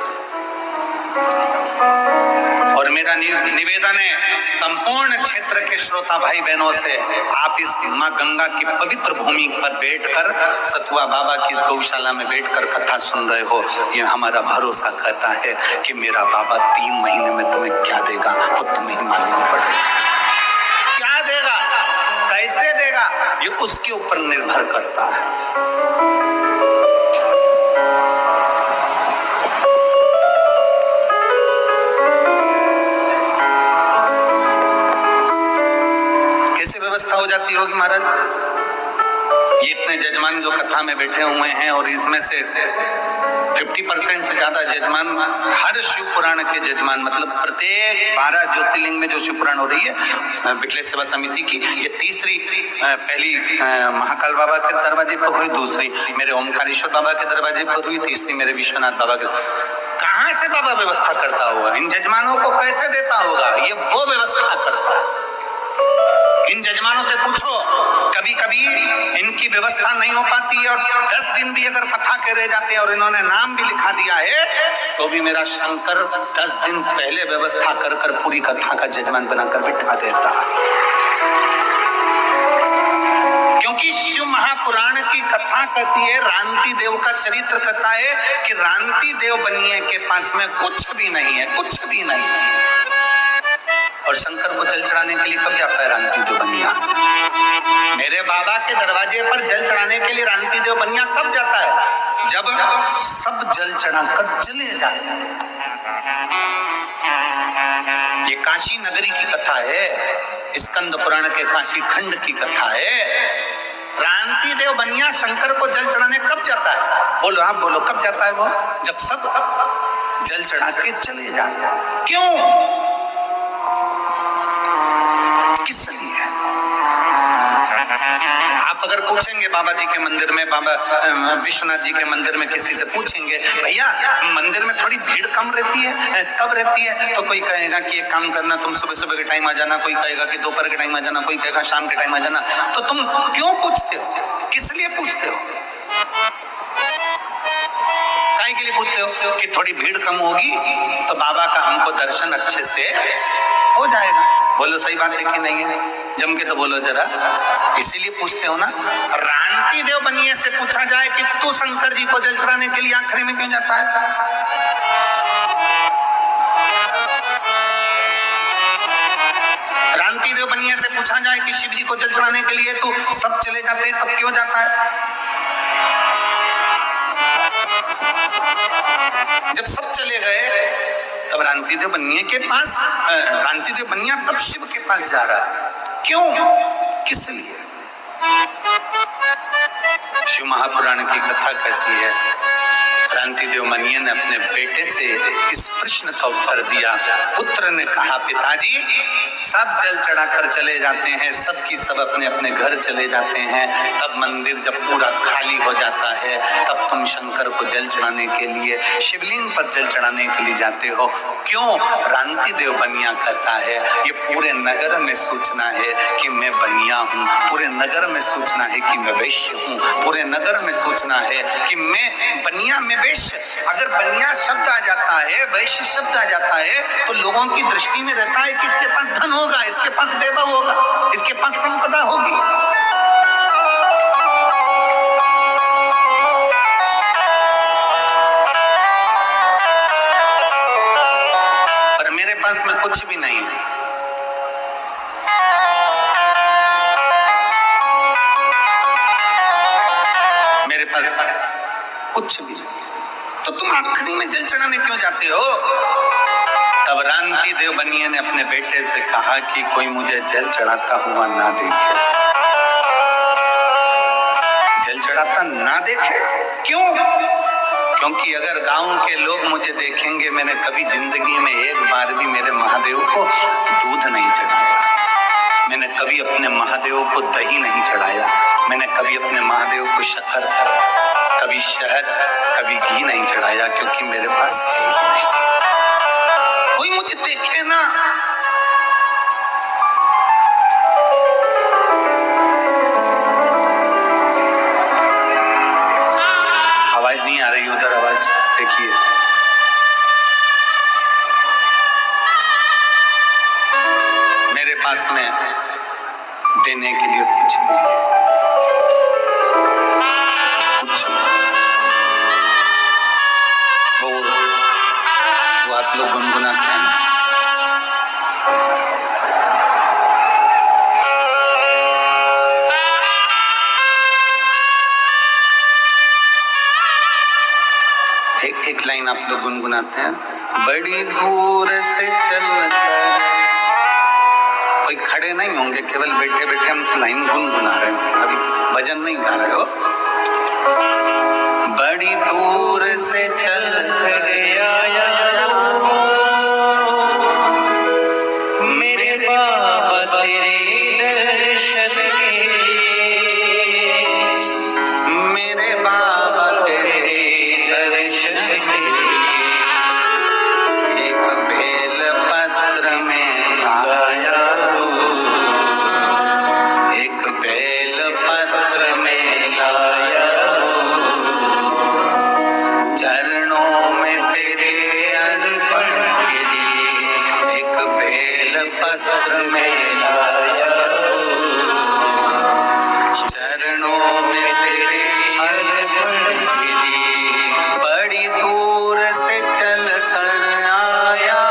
और मेरा निवेदन है संपूर्ण क्षेत्र के श्रोता भाई बहनों से, आप इस माँ गंगा की पवित्र भूमि पर बैठकर सतुआ बाबा की इस गौशाला में बैठकर कथा सुन रहे हो, ये हमारा भरोसा करता है कि मेरा बाबा 3 महीने में तुम्हें क्या देगा वो तुम्हें ही मालूम पड़ेगा। क्या देगा, कैसे देगा, ये उसके ऊपर निर्भर करता है। कैसे व्यवस्था हो जाती होगी महाराज? ये इतने जजमान जो कथा में बैठे हुए हैं और इसमें से 50% से ज्यादा जजमान, हर शिव पुराण के जजमान, मतलब प्रत्येक 12 ज्योतिर्लिंग में जो शिव पुराण हो रही है विकलेश सेवा समिति की, ये तीसरी, पहली महाकाल बाबा के दरवाजे पर हुई, दूसरी मेरे ओमकारेश्वर बाबा के दरवाजे पर हुई, तीसरी मेरे विश्वनाथ बाबा के। कहाँ से बाबा व्यवस्था करता होगा? इन जजमानों को पैसे देता होगा, ये वो व्यवस्था करता है। इन जजमानों से पूछो, कभी कभी इनकी व्यवस्था नहीं हो पाती है और 10 दिन भी अगर कथा के रह जाते हैं और इन्होंने नाम भी लिखा दिया है तो भी मेरा शंकर 10 दिन पहले व्यवस्था कर कर पूरी कथा का जजमान बनाकर बिठा देता है। क्योंकि शिव महापुराण की कथा कहती है, रांति देव का चरित्र कहता है कि रांति देव बनिए के पास में कुछ भी नहीं है, कुछ भी नहीं है। और शंकर को जल चढ़ाने के लिए कब जाता है रांति देव बनिया? मेरे बाबा के दरवाजे पर जल चढ़ाने के लिए रांति देव बनिया कब जाता है? जब सब जल चढ़ाकर चले जाते हैं। ये काशी नगरी की कथा है, स्कंद पुराण के काशी खंड की कथा है। रांति देव बनिया शंकर को जल चढ़ाने कब जाता है? बोलो, आप बोलो, कब जाता है वो? जब सब जल चढ़ा के चले जाते हैं। क्यों? किस लिए? आप अगर पूछेंगे बाबा जी के मंदिर में, बाबा विश्वनाथ जी के मंदिर में किसी से पूछेंगे, भैया मंदिर में थोड़ी भीड़ कम रहती है, कब रहती है? तो कोई कहेगा कि एक काम करना, तुम सुबह सुबह के टाइम आ जाना, कोई कहेगा कि दोपहर के टाइम आ जाना, कोई कहेगा शाम के टाइम आ जाना। तो तुम क्यों पूछते हो? किस लिए पूछते हो? काहे के लिए पूछते हो? कि थोड़ी भीड़ कम होगी तो बाबा का हमको दर्शन अच्छे से हो जाएगा। बोलो सही बात है कि नहीं है? जम के तो बोलो जरा। इसीलिए पूछते हो ना। रांति देव बनिए से पूछा जाए कि तू शंकर जी को जल चढ़ाने के लिए आखिरी में क्यों जाता है? रांति देव बनिए से पूछा जाए कि शिव जी को जल चढ़ाने के लिए तू सब चले जाते हैं तब क्यों जाता है? जब सब चले गए तब रांति देव बनिए के पास, रांति देव बनिया तब शिव के पास जा रहा है। क्यों? किस लिए? शिव महापुराण की कथा कहती है, रांति देव बनिया ने अपने बेटे से इस प्रश्न का उत्तर दिया। पुत्र ने कहा, पिताजी सब जल चढ़ाकर चले जाते हैं, सबकी सब अपने अपने घर चले जाते हैं, तब मंदिर जब पूरा खाली हो जाता है तब तुम शंकर को जल चढ़ाने के लिए, शिवलिंग पर जल चढ़ाने के लिए जाते हो। क्यों? रांति देव बनिया कहता है, ये पूरे नगर में सूचना है कि मैं बनिया हूँ, पूरे नगर में सूचना है कि मैं वैश्य हूँ, पूरे नगर में सूचना है कि मैं बनिया में वैश्य। अगर बनिया शब्द आ जाता है, वैश्य शब्द आ जाता है तो लोगों की दृष्टि में रहता है कि इसके पास धन होगा, इसके पास वैभव होगा, इसके पास संपदा होगी। पर मेरे पास में कुछ भी नहीं है। मेरे पास कुछ भी नहीं, तो तुम आखिरी में जल चढ़ाने क्यों जाते हो? तब रांति देव बनिए ने अपने बेटे से कहा कि कोई मुझे जल चढ़ाता हुआ ना देखे, जल चढ़ाता ना देखे। क्यों? क्योंकि अगर गांव के लोग मुझे देखेंगे, मैंने कभी जिंदगी में एक बार भी मेरे महादेव को दूध नहीं चढ़ाया, मैंने कभी अपने महादेव को दही नहीं चढ़ाया, मैंने कभी अपने महादेव को शक्कर, कभी शहद, कभी घी नहीं चढ़ाया, क्योंकि मेरे पास है ही नहीं। कोई मुझे देखे ना, आवाज नहीं आ रही उधर, आवाज देखिए। देने के लिए कुछ नहीं, कुछ नहीं। वो आप लोग गुनगुनाते हैं ना, एक लाइन आप लोग गुनगुनाते हैं, बड़ी दूर से चलकर। कोई खड़े नहीं होंगे, केवल बैठे बैठे हम तो लाइन गुनगुना रहे हैं, अभी भजन नहीं गा रहे हो। बड़ी दूर से चलकर आया मेरे बाबा तेरे दर्शन के, मेरे बाबा तेरे दर्शन के। एक बेल पत्र में लाया, एक बेल पत्र में लाया, चरणों में तेरे अर्पण के लिए। एक बेल पत्र में लाया, चरणों में तेरे अर्पण के लिए। बड़ी दूर से चल कर आया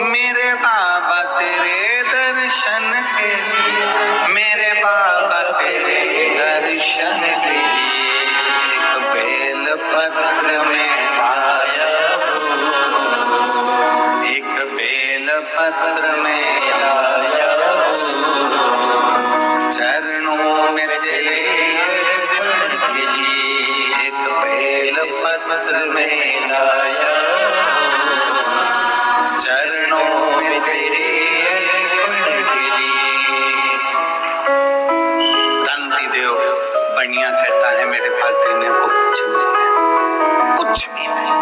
मेरे बाबा तेरे दर्शन के लिए, मेरे बाबा तेरे दर्शन के लिए। एक बेल पत्र में आया, एक बेल पत्र में आया, चरणों में तेरे अर्पण के लिए। एक बेल पत्र में लाया, चरणों में तेरे अर्पण के लिए। क्रांति देव बनिया कहता है मेरे पास देने को कुछ नहीं है, कुछ भी नहीं।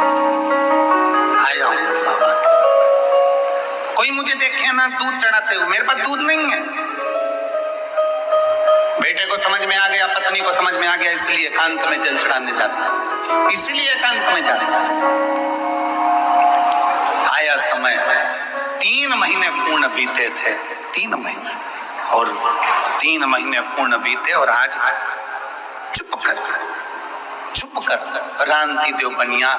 आया हूँ बाबा के दरबार। कोई मुझे देखे ना दूध चढ़ाते हुए, मेरे पास दूध नहीं है। बेटे को समझ में आ गया, पत्नी को समझ में आ गया, इसलिए एकांत में जल चढ़ाने जाता, इसलिए एकांत में जाता। आया समय, 3 महीने पूर्ण बीते थे, 3 महीने, और 3 महीने पूर्ण बीते और आज चुप कर रांति देव बनिया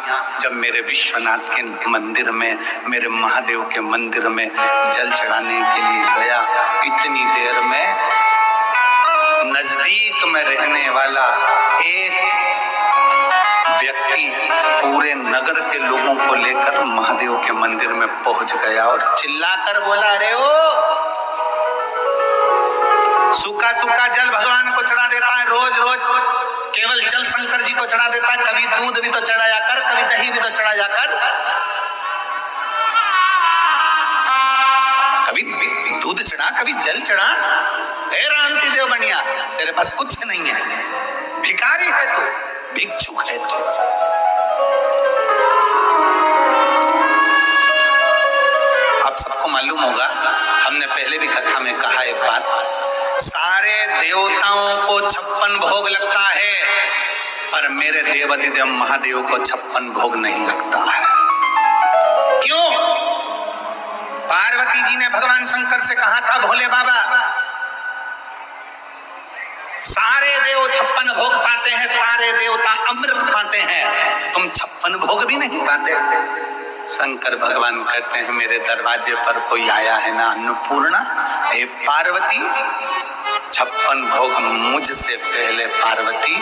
जब मेरे विश्वनाथ के मंदिर में, मेरे महादेव के मंदिर में जल चढ़ाने के लिए गया, इतनी देर में नजदीक में रहने वाला एक व्यक्ति पूरे नगर के लोगों को लेकर महादेव के मंदिर में पहुंच गया और चिल्लाकर बोला, अरे ओ सूखा सूखा जल भगवान को चढ़ा देता है रोज रोज, केवल जल शंकर जी को चढ़ा देता है, कभी दूध भी तो चढ़ाया कर, कभी दही भी तो चढ़ाया कर, कभी दूध चढ़ा, कभी जल चढ़ा। हे रांति देव बनिया, तेरे पास कुछ नहीं है, भिखारी है तू, भिक्षुक है तू। आप सबको मालूम होगा, हमने पहले भी कथा में कहा एक बात, सारे देवताओं को 56 भोग लगता है, पर मेरे देवाधिदेव महादेव को 56 भोग नहीं लगता है। क्यों? पार्वती जी ने भगवान शंकर से कहा था, भोले बाबा सारे देव 56 भोग पाते हैं, सारे देवता अमृत पाते हैं, तुम 56 भोग भी नहीं पाते। शंकर भगवान कहते हैं, मेरे दरवाजे पर कोई आया है ना अन्नपूर्णा, हे पार्वती 56 भोग मुझसे पहले पार्वती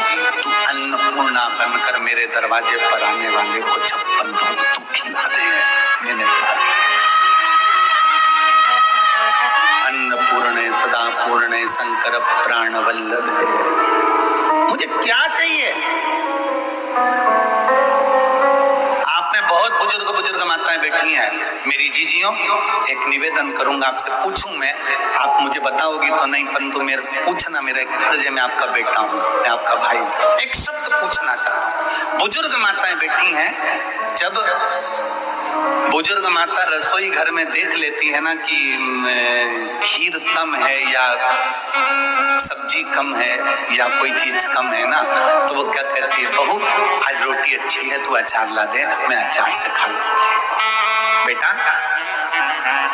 तू अन्नपूर्णा बनकर मेरे दरवाजे पर आने वाले को 56 भोग तू खिला दे। मैंने अन्नपूर्णे सदा पूर्णे शंकर प्राण वल्लभे। मुझे क्या चाहिए? आप में बहुत बुजुर्ग माताएं बैठी हैं, मेरी जीजियों, एक निवेदन करूंगा आपसे, पूछूं मैं, आप मुझे बताओगी तो नहीं, परंतु मेरे पूछना मेरा एक फर्ज है, मैं आपका बेटा हूं, मैं आपका भाई हूं, एक शब्द पूछना चाहता हूं। बुजुर्ग माताएं बैठी हैं, जब बुजुर्ग माता रसोई घर में देख लेती है ना कि खीर कम है या सब्जी कम है या कोई चीज कम है ना, तो वो क्या कहती है, बहू आज रोटी अच्छी है, तू अचार ला दे, मैं अचार से खा लूंगी। बेटा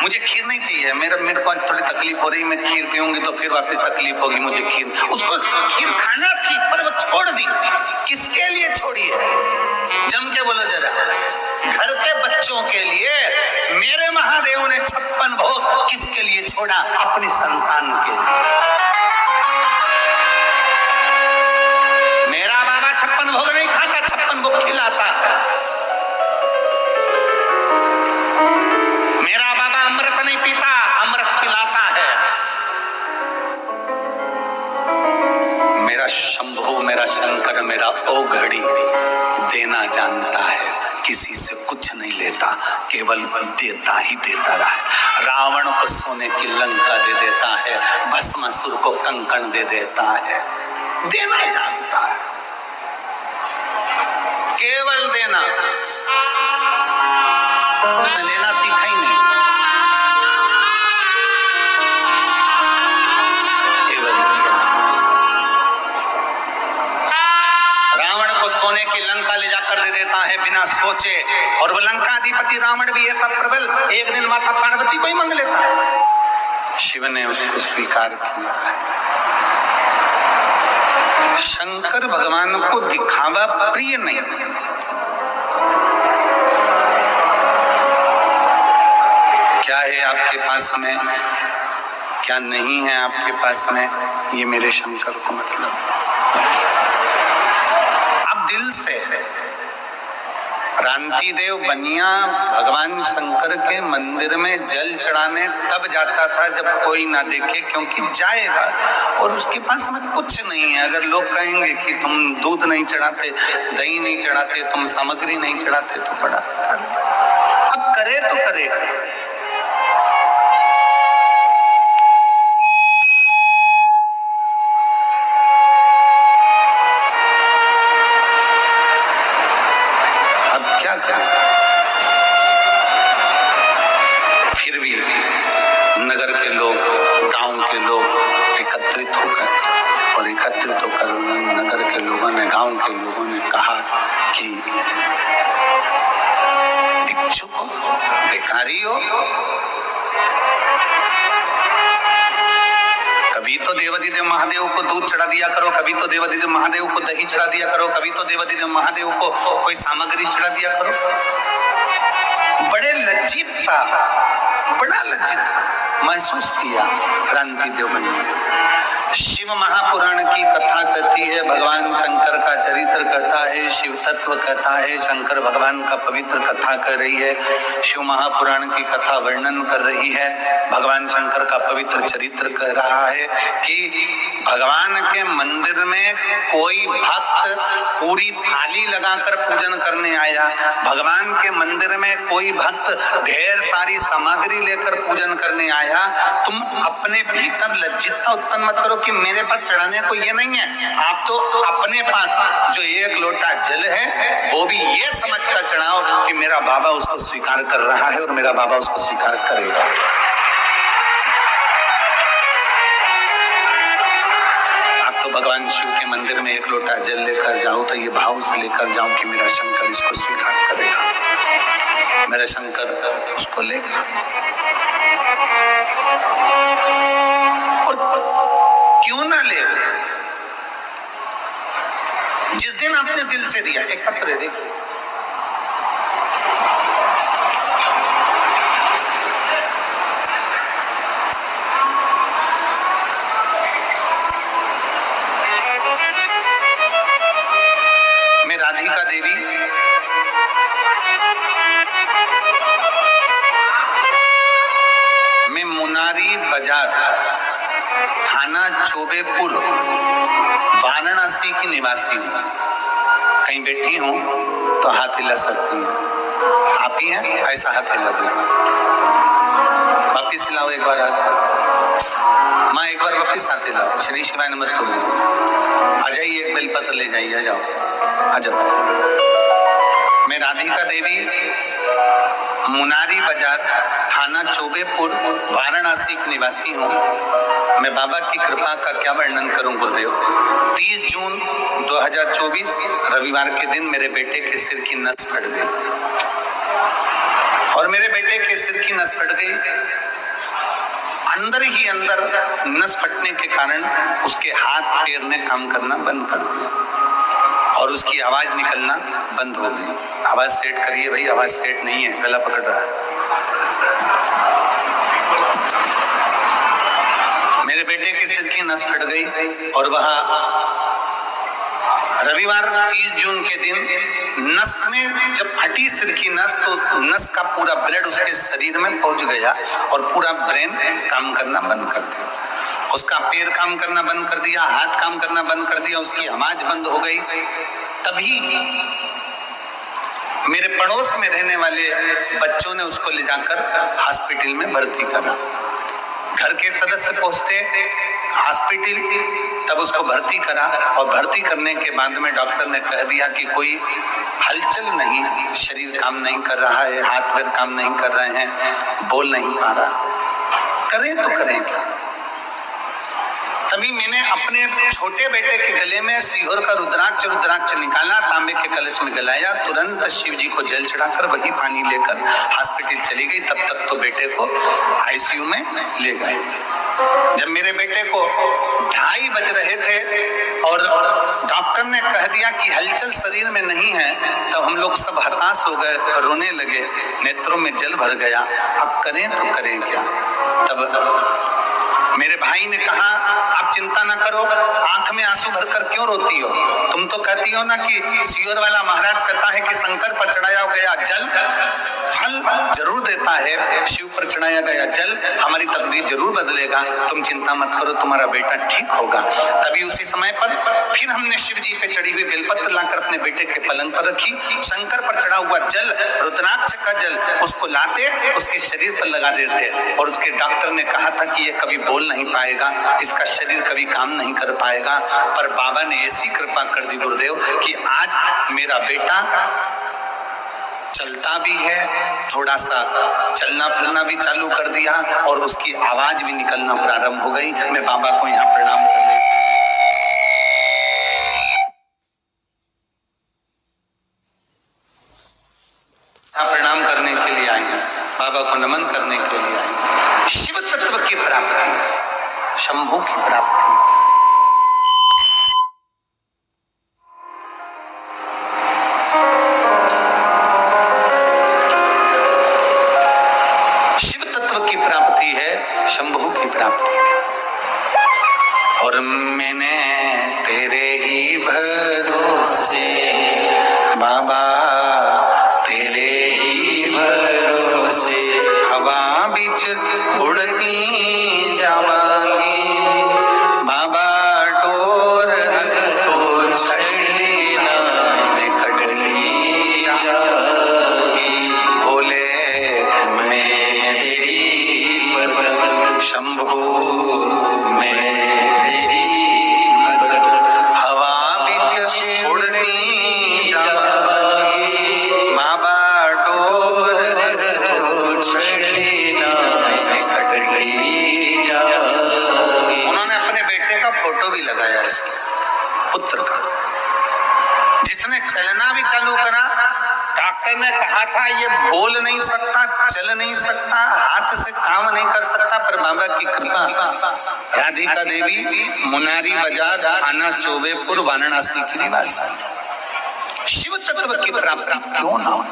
मुझे खीर नहीं चाहिए, मेरे को थोड़ी तकलीफ हो रही, मैं खीर पीऊंगी तो फिर वापस तकलीफ होगी, मुझे खीर, उसको खीर खाना थी पर वो छोड़ दी। किसके लिए छोड़ी है? जम के बोलो जरा। घर के बच्चों के लिए मेरे महादेव ने 56 भोग किसके लिए छोड़ा? अपनी संतान के लिए। मेरा बाबा 56 भोग नहीं खाता, 56 भोग खिलाता है। मेरा बाबा अमृत नहीं पीता, अमृत पिलाता है। मेरा शंभू, मेरा शंकर, मेरा ओघड़ी देना जानता है, किसी से कुछ नहीं लेता, केवल देता ही देता रहा। रावण को सोने की लंका दे देता है, भस्मासुर को कंकण दे देता है। देना जानता है, केवल देना। उसने लेना सीखा ही नहीं, केवल दिया। रावण को सोने की लंका ले जाकर दे देता है बिना सोचे, और वो लंकाधिपति रावण भी ऐसा प्रबल, एक दिन माता पार्वती को ही मांग लेता है। शिव ने उसको स्वीकार किया। शंकर भगवान को दिखावा प्रिय नहीं। क्या है आपके पास में, क्या नहीं है आपके पास में, ये मेरे शंकर को मतलब। आप दिल से क्रांति देव बनिया भगवान शंकर के मंदिर में जल चढ़ाने तब जाता था जब कोई ना देखे, क्योंकि जाएगा और उसके पास में कुछ नहीं है। अगर लोग कहेंगे कि तुम दूध नहीं चढ़ाते, दही नहीं चढ़ाते, तुम सामग्री नहीं चढ़ाते, तो बड़ा अब करे तो करेगा। क्या करें? फिर भी नगर के लोग, गांव के लोग एकत्रित होकर नगर के लोगों ने, गांव के लोगों ने कहा कि भिक्षुक हो, भिखारी हो, कभी तो देवाधिदेव महादेव को दूध चढ़ा दिया करो, कभी तो देवाधिदेव महादेव को दही चढ़ा दिया करो, कभी तो देवाधिदेव महादेव को कोई सामग्री चढ़ा दिया करो। बड़ा लज्जित सा महसूस किया क्रांति देव बनिया। शिव महापुराण की कथा कहती है, भगवान शंकर का चरित्र कहता है, शिव तत्व कहता है, शंकर भगवान का पवित्र कथा कर रही है, शिव महापुराण की कथा वर्णन कर रही है, भगवान शंकर का पवित्र चरित्र कह रहा है कि भगवान के मंदिर में कोई भक्त पूरी थाली लगाकर पूजन करने आया, भगवान के मंदिर में कोई भक्त ढेर सारी सामग्री लेकर पूजन करने आया। तुम अपने भीतर लज्जितता उत्पन्न मत करो कि मेरे पास चढ़ाने को ये नहीं है। आप तो अपने पास जो एक लोटा जल है वो भी ये समझकर चढ़ाओ कि मेरा बाबा उसको स्वीकार कर रहा है और मेरा बाबा उसको स्वीकार करेगा। आप तो भगवान शिव के मंदिर में एक लोटा जल लेकर जाओ तो ये भाव से लेकर जाओ कि मेरा शंकर इसको स्वीकार करेगा, मेरा शंकर उसको लेगा। और क्यों ना ले? जिस दिन आपने दिल से दिया, एक पत्र देखिए, मैं राधिका देवी मैं मुनारी बाजार थाना चोबेपुर वाराणसी की निवासी हूँ। कहीं बैठी हूँ तो हाथ हिला सकती हूँ। आप ही हैं? ऐसा हाथ हिला दो, वापिस हिलाओ एक बार हाथ। माँ एक बार वापिस हाथ हिलाओ। श्री शिवाय नमस्तुभ्यं। आ जाइए, एक बेलपत्र ले जाइए, आ जाओ, आ जाओ। मैं राधिका देवी मुनारी बाजार थाना चोबेपुर वाराणसी की निवासी हूँ। मैं बाबा की कृपा का क्या वर्णन करूं गुरुदेव। 30 जून 2024 रविवार के दिन मेरे बेटे के सिर की नस फट गई और मेरे बेटे के सिर की नस फट गई। अंदर ही अंदर नस फटने के कारण उसके हाथ पैर ने काम करना बंद कर दिया और उसकी आवाज निकलना बंद हो गई। आवाज सेट करिए भाई, आवाज सेट नहीं है, गला पकड़ रहा है। मेरे बेटे के सिर की नस फट गई और वह रविवार 30 जून के दिन नस में जब फटी सिर की नस तो नस का पूरा ब्लड उसके शरीर में पहुंच गया और पूरा ब्रेन काम करना बंद कर दिया। उसका पैर काम करना बंद कर दिया, हाथ काम करना बंद कर दिया, उसकी आवाज बंद हो गई। तभी मेरे पड़ोस में रहने वाले बच्चों ने उसको ले जाकर हॉस्पिटल में भर्ती करा। घर के सदस्य पहुंचते हॉस्पिटल, तब उसको भर्ती करा और भर्ती करने के बाद में डॉक्टर ने कह दिया कि कोई हलचल नहीं, शरीर काम नहीं कर रहा है, हाथ पैर काम नहीं कर रहे हैं, बोल नहीं पा रहा, करें तो करें क्या। तभी मैंने अपने छोटे बेटे के गले में सीहोर का रुद्राक्ष निकाला, तांबे के कलश में गलाया, तुरंत शिव जी को जल चढ़ाकर वही पानी लेकर हॉस्पिटल चली गई। तब तक तो बेटे को आईसीयू में ले गए। जब मेरे बेटे को 2:30 बज रहे थे और डॉक्टर ने कह दिया कि हलचल शरीर में नहीं है, तब हम लोग सब हताश हो गए, रोने लगे, नेत्रों में जल भर गया। अब करें तो करें क्या। तब मेरे भाई ने कहा आप चिंता ना करो, आंख में आंसू भरकर क्यों रोती हो, तुम तो कहती हो ना कि सीहोर वाला महाराज कहता है कि शंकर पर चढ़ाया गया जल फल जरूर देता है, शिव पर चढ़ाया गया जल हमारी तकदीर जरूर बदलेगा, तुम चिंता मत करो, तुम्हारा बेटा ठीक होगा। तभी उसी समय पर फिर हमने शिव जी पे चढ़ी हुई बेलपत्र लाकर अपने बेटे के पलंग पर रखी। शंकर पर चढ़ा हुआ जल, रुद्राक्ष का जल, उसको लाते उसके शरीर पर लगा देते और उसके डॉक्टर ने कहा था कि ये कभी बोल नहीं पाएगा, इसका शरीर कभी काम नहीं कर पाएगा। पर बाबा ने ऐसी कृपा कर दी गुरुदेव कि आज मेरा बेटा चलता भी है, थोड़ा सा चलना फिरना भी चालू कर दिया और उसकी आवाज भी निकलना प्रारंभ हो गई। मैं बाबा को यहाँ प्रणाम करने के लिए आई हूँ, बाबा को नमन करने के लिए आई हूँ। शिव तत्व की प्राप्ति, शंभू की प्राप्ति। शिव तत्व की प्राप्ति है, शंभू की प्राप्ति है। और मैंने तेरे ही भरोसे बाबा, तेरे ही भरोसे हवा बीच उड़ती जावांगी बाबा, डोर तो छड़ीना में कटनी जाएगी, भोले मैं तेरी मदद, शंभू मैं तेरी मदद, हवा बीच उड़ती जावांगी बाबा, डोर तो छड़ीना में कटनी जाएगी। उन्होंने अपने बेटे का फोटो भी लगाया इसमें, पुत्र का, जिसने चलना भी चालू करा। डॉक्टर ने कहा था ये बोल नहीं सकता, चल नहीं सकता, हाथ से काम नहीं कर सकता, पर बाबा की कृपा। राधिका देवी, मुनारी बाजार, थाना चौबेपुर, वाराणसी की निवासी। शिव तत्व की प्राप्ति क्यों ना हो,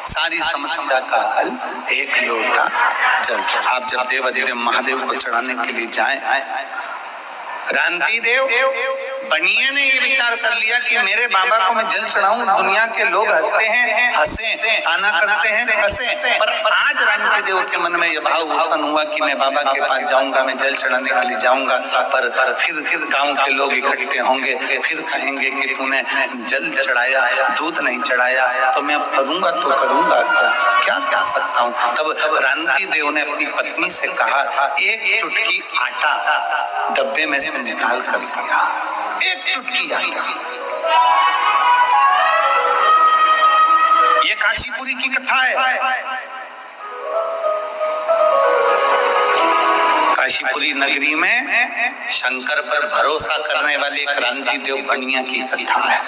सारी समस्या का हल एक लोटा जल। आप जब देवाधिदेव महादेव को चढ़ाने के लिए जाएं, क्रांति देव बनिए ने ये विचार कर लिया कि मेरे बाबा को मैं जल चढ़ाऊं, दुनिया के लोग हंसते हैं, हंसे, ताना कसते हैं, हंसे, पर आज क्रांति देव के मन में यह भाव उत्पन्न हुआ कि मैं बाबा के पास जाऊंगा, मैं जल चढ़ाने के लिए जाऊंगा, पर फिर गांव के लोग इकट्ठे होंगे, फिर कहेंगे कि तूने जल चढ़ाया, दूध नहीं चढ़ाया, तो मैं अब करूंगा तो करूंगा क्या कर सकता हूँ। तब क्रांति देव ने अपनी पत्नी से कहा, एक चुटकी आटा डब्बे में से निकाल कर लिया, एक चुटकी आटा। ये काशीपुरी की कथा है। काशीपुरी नगरी में शंकर पर भरोसा करने वाले क्रांति देव बनिया की कथा है।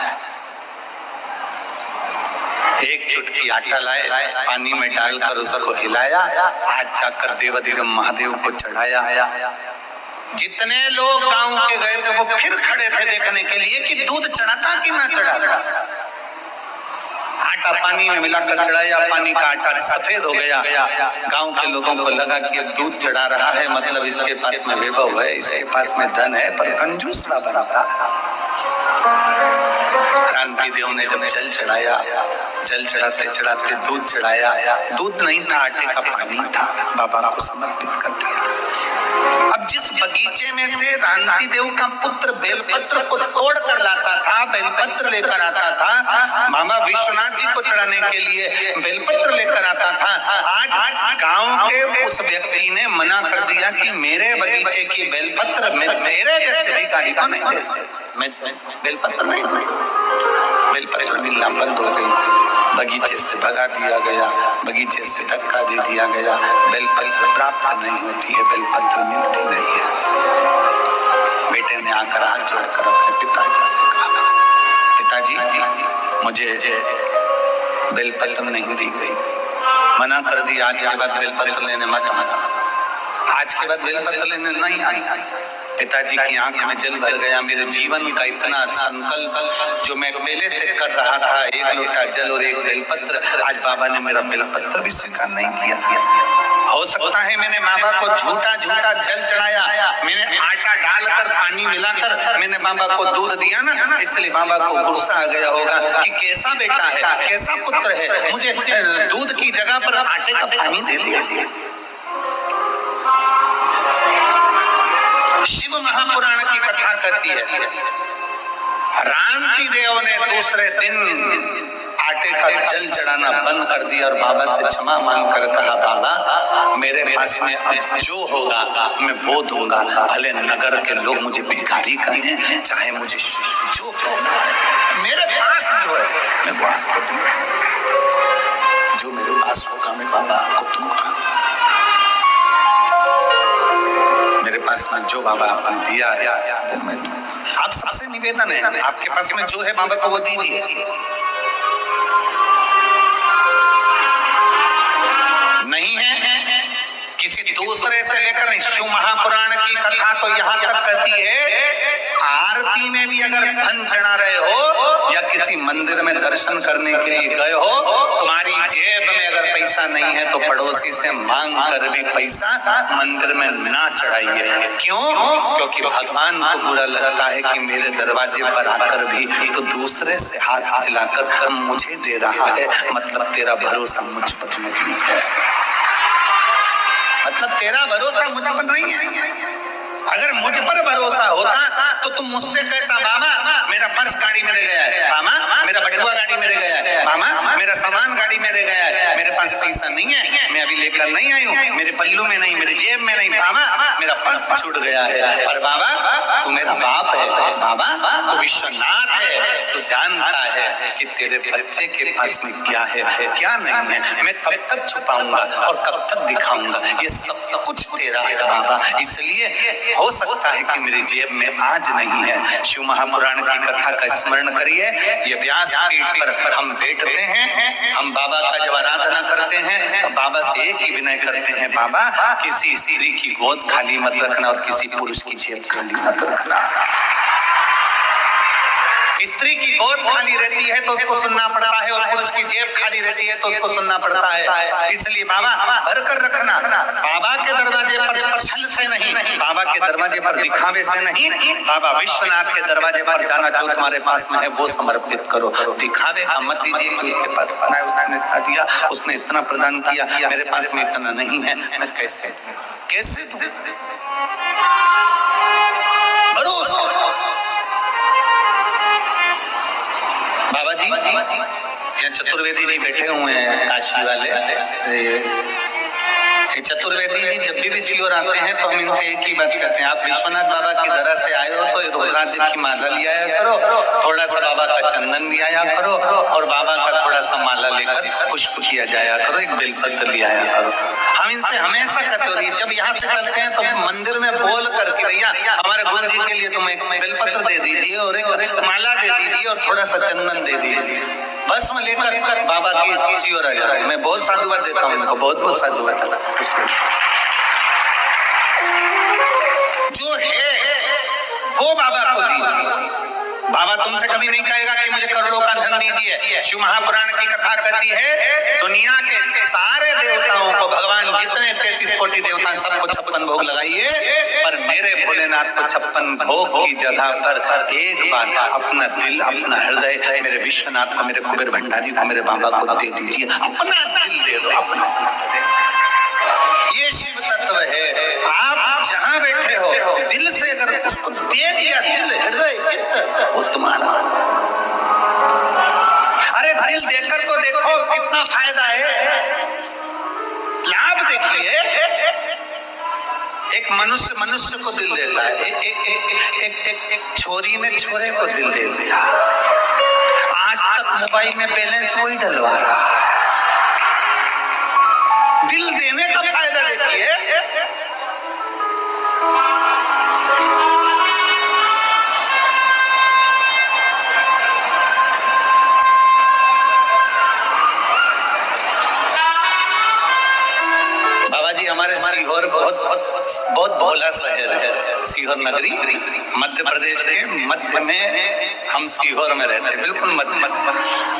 एक चुटकी आटा लाए, पानी में डालकर उसको हिलाया, आज जाकर देवाधिदेव महादेव को चढ़ाया। जितने लोग गांव के गए थे वो फिर खड़े थे देखने के लिए कि दूध चढ़ाता कि ना चढ़ाता। आटा पानी में मिलाकर चढ़ाया, पानी का आटा सफेद हो गया। गांव के लोगों को लगा कि अब दूध चढ़ा रहा है, मतलब इसके पास में वैभव है, इसके पास में धन है, पर कंजूस ना बना था। क्रांति देव ने जब जल चढ़ाया, जल चढ़ाते चढ़ाते दूध चढ़ाया, दूध नहीं था, आटे का पानी था, बाबा को समर्पित कर दिया। अब जिस बगीचे में से क्रांति देव का पुत्र बेलपत्र को तोड़ कर लाता था, बेलपत्र लेकर आता था, मामा विश्वनाथ जी को चढ़ाने के लिए बेलपत्र लेकर आता था, आज गांव के उस व्यक्ति ने मना कर दिया कि मेरे बगीचे की बेलपत्र में तेरे जैसे भिखारी को नहीं दे सकता, मैं बेलपत्र नहीं, बेलपत्र मिलना बंद हो गई, बगीचे से भगा दिया गया, बगीचे से धक्का दे दिया गया, बेलपत्र प्राप्त नहीं होती है, बेलपत्र मिलती नहीं है। बेटे ने आकर हाथ जोड़कर अपने पिताजी से कहा, पिताजी मुझे बेलपत्र नहीं दी गई, मना कर दिया, आज के बाद बेलपत्र लेने मत आना, आज के बाद बेलपत्र लेने नहीं आना। पिताजी की आंख में जल भर गया, मेरे जीवन का इतना संकल्प जो मैं पहले से कर रहा था, एक लोटा जल और एक बेलपत्र, आज बाबा ने मेरा बेलपत्र भी स्वीकार नहीं किया। हो सकता है मैंने बाबा को झूठा झूठा जल चढ़ाया, मैंने आटा डालकर पानी मिलाकर मैंने बाबा को दूध दिया ना, इसलिए बाबा को गुस्सा आ गया होगा कि कैसा बेटा है, कैसा पुत्र है, मुझे दूध की जगह पर आटे का पानी दे दिया। शिव महापुराण की कथा कहती है, क्रांति देव ने दूसरे दिन आटे का जल चढ़ाना बंद कर दिया और बाबा से क्षमा मांगकर कहा, बाबा मेरे पास में अब जो होगा मैं वो दूंगा, भले नगर के लोग मुझे भिखारी कहें, चाहे मुझे जो कहना है, मेरे पास जो है मैं वो आपको दूंगा, जो मेरे पास होगा मैं बाबा आपको दूंगा। मेरे पास में जो बाबा आपने दिया है वो मैं दूं। आप सबसे निवेदन है, आपके पास में जो है बाबा को वो दीजिए। नहीं है किसी दूसरे से लेकर नहीं, शिव महापुराण की कथा तो यहाँ तक कहती है, आरती में भी अगर धन चढ़ा रहे हो या किसी मंदिर में दर्शन करने के लिए गए हो, तुम्हारी जेब में अगर पैसा नहीं है तो पड़ोसी से मांग कर भी पैसा मंदिर में ना चढ़ाइए। क्यों? क्योंकि भगवान को बुरा लगता है कि मेरे दरवाजे पर आकर भी तो दूसरे से हाथ हिलाकर मुझे दे रहा है, मतलब तेरा भरोसा मुझ पर नहीं है, मतलब तेरा भरोसा मुझ पर नहीं है। अगर मुझ पर भरोसा होता तो तुम मुझसे कहता, मामा मेरा पर्स गाड़ी में रह गया है, मामा मेरा बटुआ गाड़ी में रह गया है, मामा मेरा सामान गाड़ी में रह गया है, मेरे पास पैसा नहीं है, मैं अभी लेकर नहीं आई हूँ, मेरे पल्लू में नहीं, मेरे जेब में नहीं, मामा मेरा पर्स छूट गया है। पर बाबा तू मेरा बाप है, बाबा तू विश्वनाथ है, तू जानता है कि तेरे बच्चे के पास में क्या है क्या नहीं है, मैं कब तक छुपाऊंगा और कब तक दिखाऊंगा, ये सब कुछ तेरा है बाबा, इसलिए हो सकता है कि मेरी जेब में आज नहीं है। शिव महापुराण की कथा का स्मरण करिए, ये व्यास पीठ पर हम बैठते हैं, हम बाबा का जब आराधना करते हैं तो बाबा से एक ही विनय करते हैं, बाबा किसी स्त्री की गोद खाली मत रखना और किसी पुरुष की जेब खाली मत रखना। स्त्री की गोद खाली रहती है तो उसको सुनना पड़ता है और पुरुष की जेब खाली रहती है तो उसको सुनना पड़ता है, इसलिए बाबा भर कर रखना। बाबा के दरवाजे पर छल से नहीं, बाबा के दरवाजे पर दिखावे से नहीं, बाबा विश्वनाथ के दरवाजे पर जाना, जो तुम्हारे पास में है वो समर्पित करो, दिखावे का मत दीजिए कि उसके पास बना है, उसने इतना दिया, उसने इतना प्रदान किया, मेरे पास में इतना नहीं है, मैं कैसे भरोसा। बाबा जी यहाँ चतुर्वेदी जी बैठे हुए हैं, काशी वाले, चतुर्वेदी जी जब भी शिविर आते हैं तो हम इनसे एक ही बात कहते हैं, आप विश्वनाथ बाबा की दरा से आए हो तो रुद्राक्ष की माला ले आया करो, थोड़ा सा बाबा का चंदन ले आया करो और बाबा का थोड़ा सा माला लेकर पुष्प किया जाया करो, एक बेलपत्र ले आया करो। हम इनसे हमेशा कहते हैं, जब यहाँ से चलते हैं तो मंदिर में बोल बोलकर कि भैया हमारे गुरु जी के लिए तुम एक बेलपत्र दे दीजिए और एक माला दे दीजिए और थोड़ा सा चंदन दे दीजिए, बस में लेकर बाबा की सियोर आ जाए। मैं बहुत साधुवाद देता हूँ इनको, बहुत बहुत साधुवाद। जो है वो बाबा को दीजिए। बाबा तुमसे कभी नहीं कहेगा कि मुझे करोड़ों का धन दीजिए। शिव महापुराण की कथा कहती है दुनिया के सारे देवताओं को, भगवान जितने 33 कोटि देवता सबको 56 भोग लगाइए, पर मेरे भोलेनाथ को 56 भोग की जगह पर एक बार अपना दिल, अपना हृदय मेरे विश्वनाथ को, मेरे कुबेर भंडारी को, मेरे बाबा को दे दीजिए। अपना दिल दे दो, अपना। ये शिव तत्व है। आप जहां बैठे हो दिल से अगर उसको दे दिया, दिल, हृदय, चित्त, वो तुम्हारा। अरे दिल देकर तो देखो कितना फायदा है, लाभ देखिए। एक मनुष्य को दिल देता है, एक छोरी ने छोरे को दिल दे दिया। आज तक मोबाइल में बैलेंस वही डलवा रहा है। दिल देने का फायदा देखिए। बाबा जी हमारे सीहोर बहुत भोला शहर है। सीहोर नगरी मध्य प्रदेश के मध्य में, हम सीहोर में रहते हैं, बिल्कुल मध्य।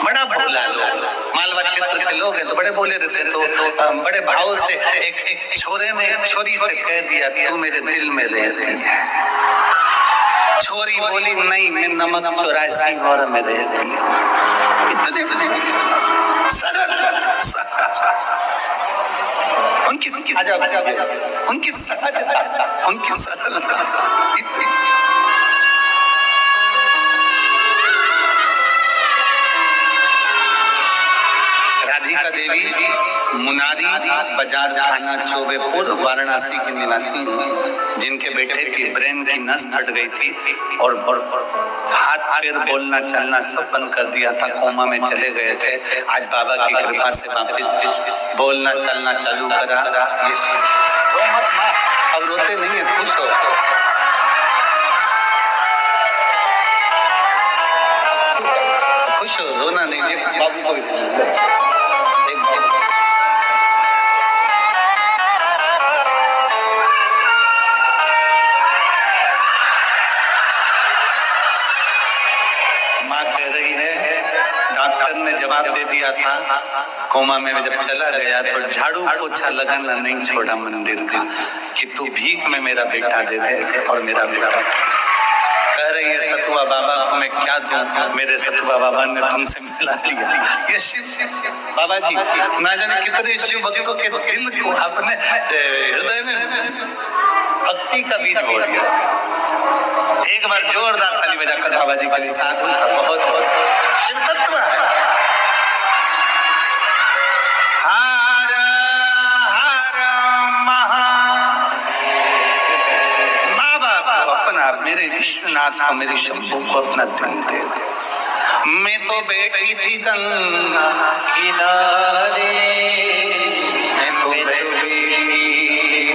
बड़ा भोला लोग, मालवा क्षेत्र के लोग हैं तो बड़े भोले रहते हैं। तो बड़े भाव से एक छोरे ने एक छोरी से कह दिया, तू मेरे दिल में रहती है। छोरी बोली, नहीं, मैं नमक 84 में रहती हूँ। इतने सरल, उनकी सहजता, उनकी सरलता इतनी। राधिका देवी मुनारी बाजार थाना चौबेपुर वाराणसी की निवासी, जिनके बेटे की ब्रेन की नस फट गई थी और हाथ पैर बोलना चलना सब बंद कर दिया था, कोमा में चले गए थे। आज बाबा की कृपा से वापस बोलना चलना चालू करा। अब रोते नहीं है, खुश हो। खुश हो, रोना नहीं है। बाबू को एक बाबू ने जवाब दे दिया था कोमा में जब चला गया तो झाड़ू पोछा लगाना नहीं छोड़ा मंदिर का, कि तू भीख में मेरा बेटा दे दे। और मेरा बेटा कह रही है, सतुआ बाबा को मैं क्या दूं, मेरे सतुआ बाबा ने तुमसे मिला दिया। ये शिव बाबा जी ना जाने कितने शिव भक्तों के दिल को अपने हृदय में भक्ति का बीज बो दिया। एक बार जोरदार ताली बजाकर बाबा जी के साधु का बहुत बहुत शिव तत्व है। हर हर महा बाबा को अपना, मेरे विश्वनाथ को, मेरे शंभू को अपना दिल दे दे। मैं तो बैठी थी गंगा किनारे, मैं तो बैठी थी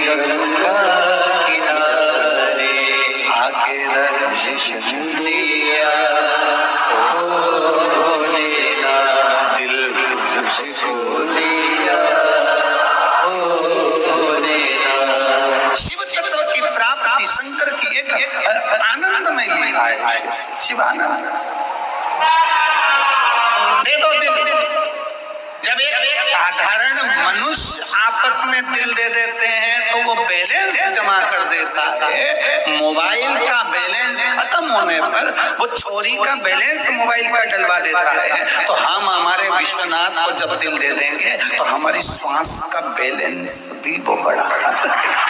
गंगा किनारे, आके दर्शन दिया शंकर की एक आनंदमय लीला है। शिवानंद दे दो दिल। जब एक साधारण मनुष्य आपस में दिल दे देते हैं तो वो बैलेंस जमा कर देता है। मोबाइल का बैलेंस खत्म होने पर वो छोरी का बैलेंस मोबाइल पर डलवा देता है। तो हम हमारे विश्वनाथ को जब दिल दे देंगे तो हमारी श्वास का बैलेंस भी वो बढ़ाता है।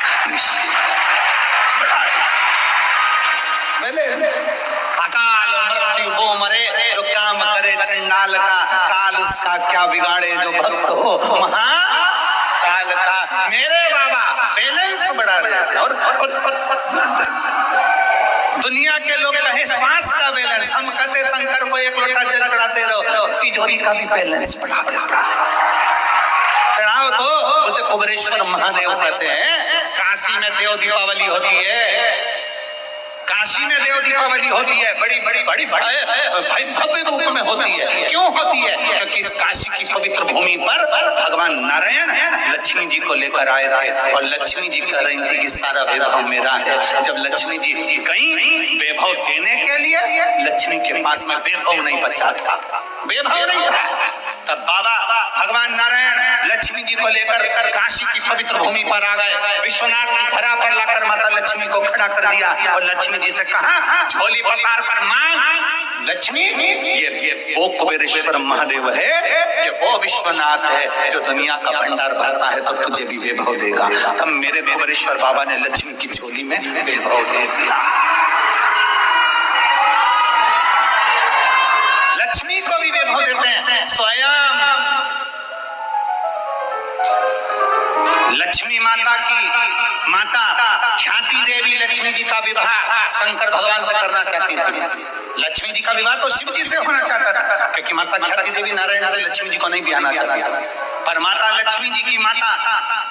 अकाल मृत्यु वो मरे जो काम करे चंडाल का, काल उसका क्या बिगाड़े जो भक्त हो महाकाल का। मेरे बाबा बैलेंस बढ़ा रहे हैं। और दुनिया के लोग कहे श्वास का बैलेंस, हम कहते शंकर को एक लोटा जल चढ़ाते रहो, तिजोरी का भी बैलेंस बढ़ा देता। चढ़ाओ तो उसे कुबेरेश्वर महादेव कहते हैं। काशी में देव दीपावली होती है, काशी में देव दीपावली होती है, बड़ी बड़ी बड़ी बड़े भव्य रूप में होती है। क्यों होती है? क्योंकि इस काशी की पवित्र भूमि पर भगवान नारायण लक्ष्मी जी को लेकर आए थे और लक्ष्मी जी कह रही थी कि सारा वैभव मेरा है। जब लक्ष्मी जी गई वैभव देने के लिए, लक्ष्मी के पास में वैभव नहीं बचा था, वैभव नहीं था। तब बाबा भगवान नारायण लक्ष्मी जी को लेकर काशी की पवित्र भूमि पर आ गए। विश्वनाथ की धरा पर लाकर माता लक्ष्मी को खड़ा कर दिया और लक्ष्मी जी से कहा, झोली पसार कर मांग। लक्ष्मी, ये वो कुबेरेश्वर महादेव है, ये वो विश्वनाथ है जो दुनिया का भंडार भरता है, तो तुझे भी वैभव देगा। तब मेरे कुबेरेश्वर बाबा ने लक्ष्मी की झोली में वैभव दे दिया। लक्ष्मी को भी वैभव देते हैं। स्वयं लक्ष्मी माता की माता ख्याति देवी लक्ष्मी जी का विवाह शंकर भगवान से करना चाहती थी। लक्ष्मी जी का विवाह तो शिव जी से होना चाहता था, क्योंकि माता ख्याति देवी नारायण से लक्ष्मी जी को नहीं ब्याहना चाहती थी। पर माता लक्ष्मी जी की माता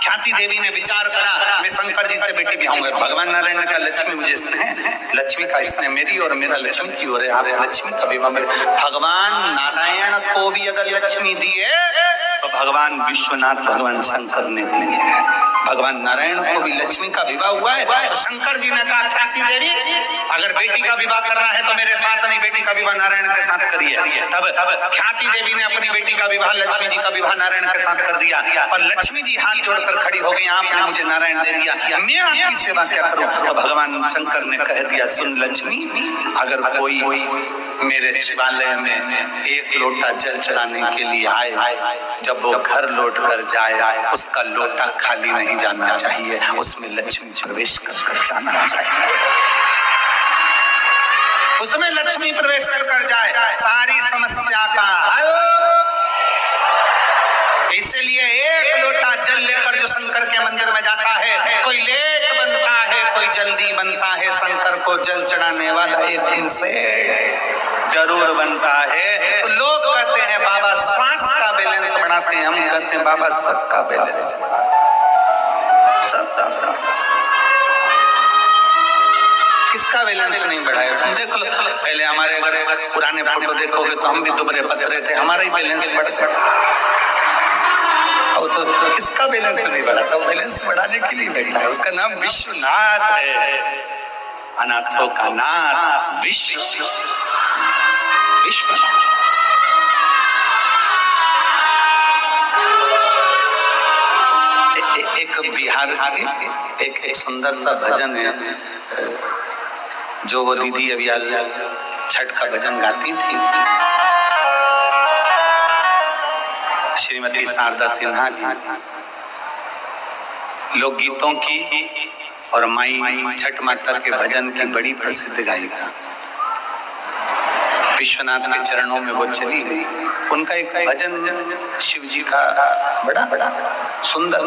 ख्याति देवी ने विचार करा, मैं शंकर जी से बेटी ब्याहूंगा। भगवान नारायण ने कहा, लक्ष्मी मुझे स्नेह, लक्ष्मी का स्नेह मेरी और मेरा लक्ष्मी की ओर है, आप लक्ष्मी का विवाह मेरे। भगवान नारायण को भी अगर लक्ष्मी दिए तो भगवान विश्वनाथ भगवान शंकर ने दी है। भगवान नारायण को भी लक्ष्मी का विवाह हुआ है, तो शंकर जी ने कहा, ख्याति देवी अगर बेटी का विवाह करना है तो मेरे साथ नहीं, बेटी का विवाह नारायण के साथ करिए। तब ख्याति देवी ने अपनी बेटी का विवाह लक्ष्मी जी का विवाह नारायण के साथ कर दिया। पर लक्ष्मी जी हाथ जोड़कर खड़ी हो गई, आपने मुझे नारायण दे दिया, मैं आपकी सेवा क्या करूं? तो भगवान शंकर ने कह दिया, सुन लक्ष्मी, अगर कोई मेरे शिवालय में एक लोटा जल चढ़ाने के लिए आए, जब वो घर लौट कर जाए उसका लोटा खाली नहीं जाना चाहिए, उसमें लक्ष्मी प्रवेश कर जाना चाहिए, उसमें लक्ष्मी प्रवेश कर जाए, सारी समस्या का हल। इसलिए एक लोटा जल लेकर जो शंकर के मंदिर में जाता है, कोई लेट बनता है, कोई जल्दी बनता है, शंकर को जल चढ़ाने वाला एक दिन से जरूर बनता है। तो लोग कहते हैं बाबा श्वास का बैलेंस बढ़ाते हैं, हम कहते हैं बाबा सबका बैलेंस, सबका बैलेंस। किसका बैलेंस नहीं बढ़ाया? तुम देख लो, पहले हमारे अगर पुराने फोटो देखोगे तो हम भी दुबरे पतरे थे, हमारा ही बैलेंस बढ़ गया। तो किसका बैलेंस नहीं बढ़ा था? बैलेंस बढ़ाने के लिए बैठा है, उसका नाम विश्वनाथ है, अनाथों का नाथ विश्व। एक बिहार की एक सुंदर सा भजन है, जो वो दीदी अभी छठ का भजन गाती थी, श्रीमती शारदा सिन्हा जी, लोकगीतों की और माई छठ माता के भजन की बड़ी प्रसिद्ध गायिका। विश्वनाथ के चरणों में वो चली गई। उनका एक भजन शिव जी का बड़ा बड़ा सुंदर,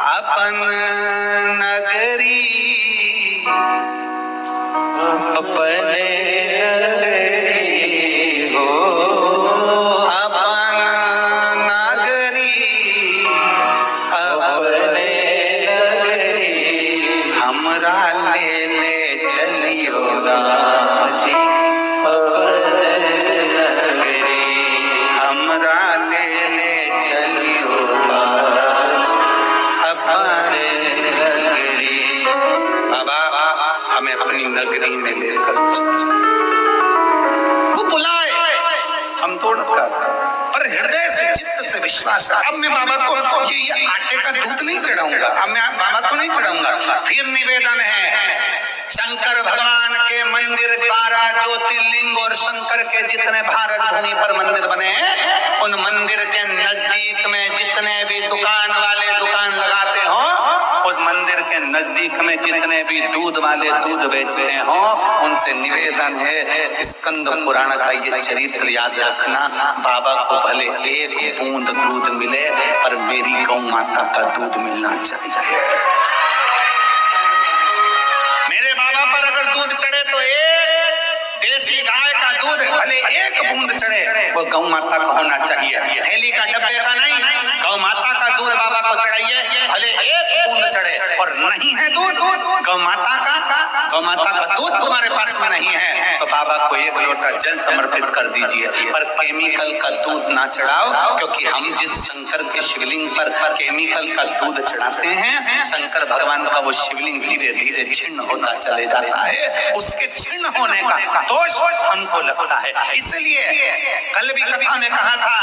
अपन नगरी अपने नगरी हो, अपन नगरी अपने नगरी, हमरा ले ले चलियो दासी अपने नगरी, हमरा ले ले चलियो दासी अपने नगरी। बाबा हमें अपनी नगरी में लेकर वो बुलाए, हम तोड़ कर, पर हृदय से चित्त से विश्वास है। अब मैं बाबा को ये आटे का दूध नहीं चढ़ाऊंगा, अब मैं बाबा को नहीं चढ़ाऊंगा। फिर निवेदन है, शंकर भगवान के मंदिर 12 ज्योतिर्लिंग और शंकर के जितने भारत भूमि पर मंदिर बने हैं, उन मंदिर के नजदीक में जितने भी दुकान वाले दुकान लगाते हो, उस मंदिर के नजदीक में जितने भी दूध वाले दूध बेचते हो, उनसे निवेदन है, स्कंद पुराण का ये चरित्र याद रखना। बाबा को भले एक बूंद दूध मिले, पर मेरी गौ माता का दूध मिलना चाहिए। मेरे बाबा पर अगर दूध चढ़े तो एक देसी गाय का दूध भले एक बूंद चढ़े, वो वो गौ माता का होना चाहिए, थैली का डब्बे का नहीं। गौ माता का दूध बाबा को चढ़ाइए, भले एक बूंद चढ़े, और नहीं है दूध गौ माता का दूध तुम्हारे पास में नहीं है तो बाबा को एक लोटा जल समर्पित कर दीजिए, पर केमिकल का दूध ना चढ़ाओ, क्योंकि हम जिस शंकर के शिवलिंग पर केमिकल का दूध चढ़ाते हैं, शंकर भगवान का वो शिवलिंग धीरे धीरे छिन्न होता चले जाता है। उसके छिन्न होने का दोष हमको लगता है। इसलिए कल भी कथा में कहा था,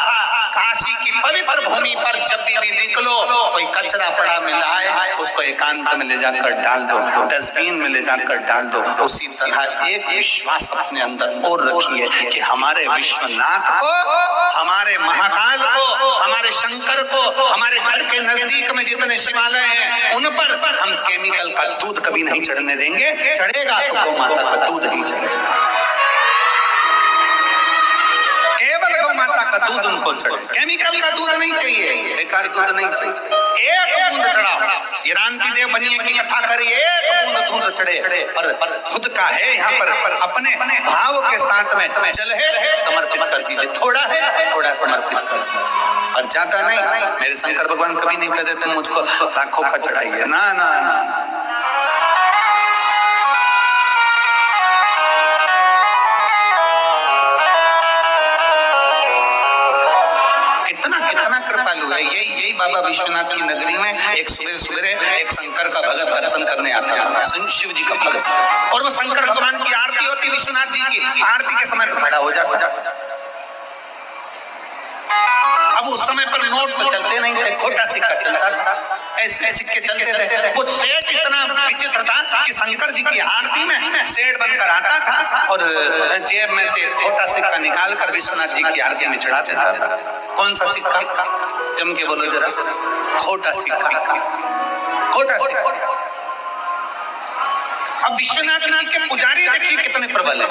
काशी की पवित्र भूमि पर जब भी निकलो, कोई कचरा पड़ा मिला है उसको एकांत में ले जाकर डाल दो, डस्टबिन में ले जाकर डाल दो। उसी तरह एक विश्वास अपने अंदर और रखिए कि हमारे विश्वनाथ को, हमारे महाकाल को, हमारे शंकर को, हमारे घर के नजदीक में जितने शिवालय हैं उन पर हम केमिकल का दूध कभी नहीं चढ़ने देंगे। चढ़ेगा तो गौ माता का दूध ही चढ़ेगा, केवल गौ माता का दूध उनको चढ़े, केमिकल का दूध नहीं चाहिए, बेकार दूध नहीं चाहिए। एक बूंद चढ़ाओ, ये रामती देव बनिए की कथा करिए, एक बूंद दूध चढ़े, पर खुद का है यहाँ पर अपने भाव के साथ में जल है समर्पित कर दीजिए, थोड़ा है थोड़ा समर्पित कर दीजिए, पर ज्यादा नहीं। मेरे शंकर भगवान कभी नहीं कहते तुम मुझको लाखों का चढ़ाइए, ना ना ना। कितना कृपालु है। यही बाबा विश्वनाथ की नगरी में एक सुबह सवेरे एक शंकर का भगत दर्शन करने आता था, शिव जी का भगत, और वो शंकर भगवान की आरती होती, विश्वनाथ जी की आरती के समय खड़ा हो जाता। अब उस समय पर नोट तो चलते नहीं थे, खोटा सिक्का चलता था, ऐसे सिक्के चलते थे। वो सेठ इतना विचित्र था कि शंकर जी की आरती में सेठ बनकर आता था और जेब में से खोटा सिक्का निकाल कर विश्वनाथ जी की आरती में चढ़ा देता था। कौन सा सिक्का? जम के बोलो जरा। खोटा सिक्का, खोटा सिक्का। अब विश्वनाथ जी के पुजारी देखिए कितने प्रबल है।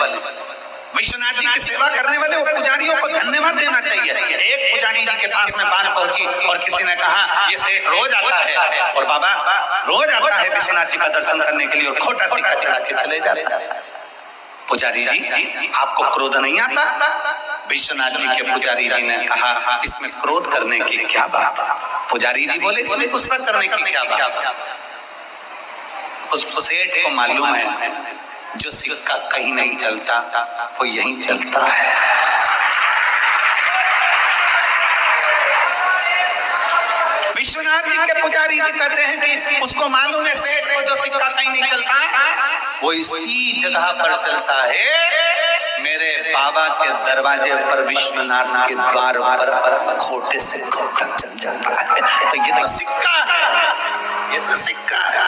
विश्वनाथ जी की सेवा करने वाले वो पुजारियों को धन्यवाद देना चाहिए। एक पुजारी जी के पास में बात पहुंची और किसी ने कहा ये सेठ रोज आता है और बाबा रोज आता है विश्वनाथ जी का दर्शन करने के लिए और खोटा सिक्का चढ़ा के चले जाता है। पुजारी जी आपको क्रोध नहीं आता? विश्वनाथ जी के पुजारी जी ने कहा इसमें क्रोध करने की क्या बात है? पुजारी जी बोले इसमें गुस्सा करने की क्या बात है? उस सेठ को मालूम है जो सिक्का कहीं नहीं चलता वो यहीं चलता है। विश्वनाथ जी के पुजारी जी कहते हैं कि उसको मालूम है सेठ को जो सिक्का कहीं नहीं चलता वो इसी जगह पर चलता है। मेरे बाबा के दरवाजे पर विश्वनाथ के द्वार पर खोटे से खोटा चल जाता है। तो ये तो सिक्का है, ये तो सिक्का है,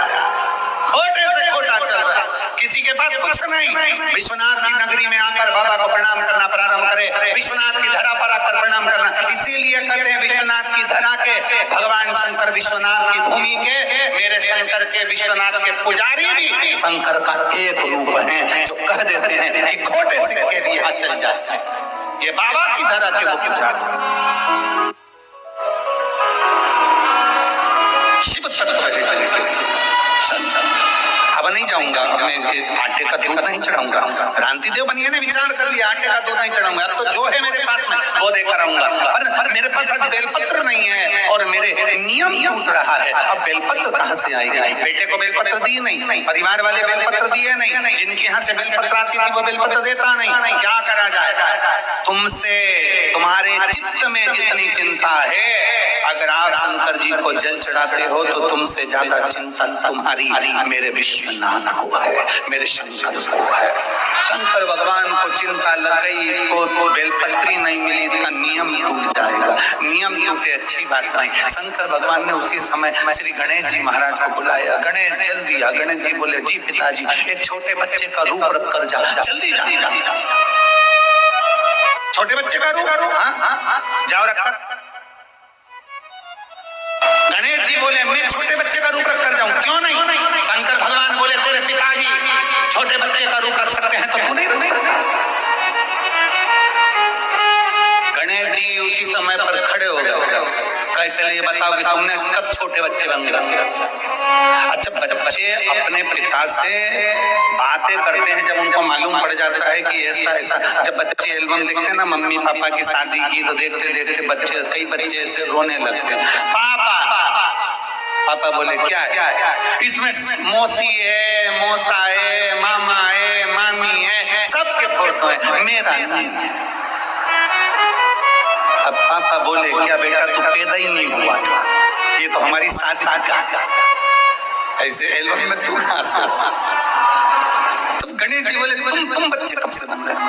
खोटे से खोटा चल रहा है। किसी के पास कुछ नहीं, विश्वनाथ की नगरी में आकर बाबा को प्रणाम करना प्रारंभ करे, विश्वनाथ की धरा पर आकर प्रणाम करना। इसीलिए कहते हैं विश्वनाथ की धरा के भगवान शंकर, विश्वनाथ की भूमि के मेरे शंकर के विश्वनाथ के पुजारी भी शंकर का एक रूप है, जो कह देते हैं कि खोटे सिक्के भी यहाँ चल जाते हैं। ये बाबा की धरा के वो पुजारी शिव अब नहीं जाऊंगा, मैं आटे का दूध नहीं चढ़ाऊंगा। रांती देव बनिए ने विचार कर लिया आटे का दूध नहीं चढ़ाऊंगा, अब तो जो है मेरे पास में वो देकर आऊंगा। पर मेरे पास आज बेलपत्र नहीं है और मेरे नियम टूट रहा है। अब बेलपत्र कहाँ से आएगा? बेटे को बेलपत्र दिए नहीं, परिवार वाले बेलपत्र दिए नहीं, जिनके यहाँ से बेलपत्र आती थी वो बेलपत्र देता नहीं। क्या करा जाए? तुमसे तुम्हारे चित्त में जितनी चिंता है, अगर आप शंकर जी को जल चढ़ाते हो तो तुमसे ज्यादा चिंता तुम्हारी मेरे विश्वनाथ को है, मेरे शंकर को है। शंकर भगवान को चिंता लग गई, इसको तो बेलपत्री नहीं मिली, इसका नियम टूट जाएगा। नियम टूटे अच्छी बात नहीं। शंकर भगवान ने उसी समय श्री गणेश जी महाराज को बुलाया, गणेश जल दिया। गणेश जी बोले जी पिताजी एक छोटे बच्चे का रूप रख कर जा, जल्दी जा। छोटे बच्चे का रूप? हाँ जाओ रख कर। गणेश जी बोले मैं छोटे बच्चे का रूप रख कर जाऊं, क्यों नहीं? शंकर भगवान बोले तेरे पिताजी छोटे बच्चे का रूप रख सकते हैं तो तू नहीं रख सकता। गणेश जी उसी समय पर खड़े हो गए, कहे पहले ये बताओ कि तुमने कब छोटे छोटे बच्चे बन गए। अच्छा, बच्चे अपने पिता से बातें करते हैं जब उनको मालूम पड़ जाता है कि ऐसा ऐसा। जब बच्चे एल्बम देखते हैं ना मम्मी पापा की शादी की, तो देखते देखते बच्चे, कई बच्चे ऐसे रोने लगते हैं। पापा पापा बोले क्या है? इसमें मौसी है, मौसा है, मामा है, मामी है, सबके फोटो है, मेरा नहीं है। अब पापा बोले क्या बेटा तू पैदा ही नहीं हुआ था, ये तो हमारी शादी का, ऐसे एल्बम में तू कहां से? तब गणेश जी बोले तुम बच्चे कब से बन रहे हैं?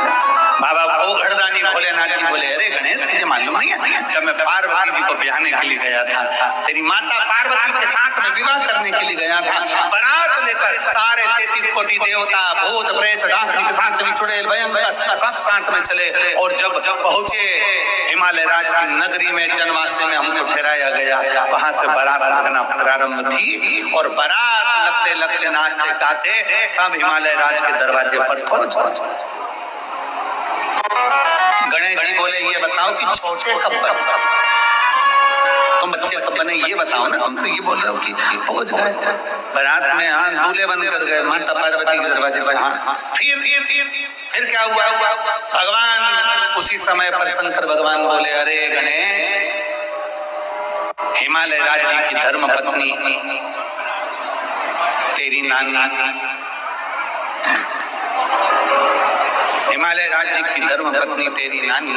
बाबा वो घरदानी भोलेनाथ जी बोले अरे गणेश तुझे मालूम नहीं है, जब मैं पार्वती जी को ब्याहने के लिए गया था, तेरी माता पार्वती के साथ में विवाह करने के लिए गया था, बारात लेकर सारे 33 कोटि देवता भूत प्रेत डाकनी के साथ में चुड़ैल भयंकर सब साथ में चले, और जब पहुंचे हिमालय राज की नगरी में जनवासे में हमको ठहराया गया, वहां से बारात लगना प्रारंभ थी, और बारात लगते लगते नाचते गाते सब हिमालय राज के दरवाजे पर पहुंच। गणेश जी बोले ये बताओ कि छोटे कब बने, तुम बच्चे कब बने ये बताओ ना, तुम तो ये बोल रहे हो कि पहुंच गए बारात में, हाँ दूल्हे बनकर गए माता पार्वती के दरवाजे पर। हाँ फिर क्या हुआ? भगवान उसी समय पर शंकर भगवान बोले अरे गणेश, हिमालय राज्य की धर्म पत्नी तेरी नानी, हिमालय राज्य की धर्म पत्नी तेरी नानी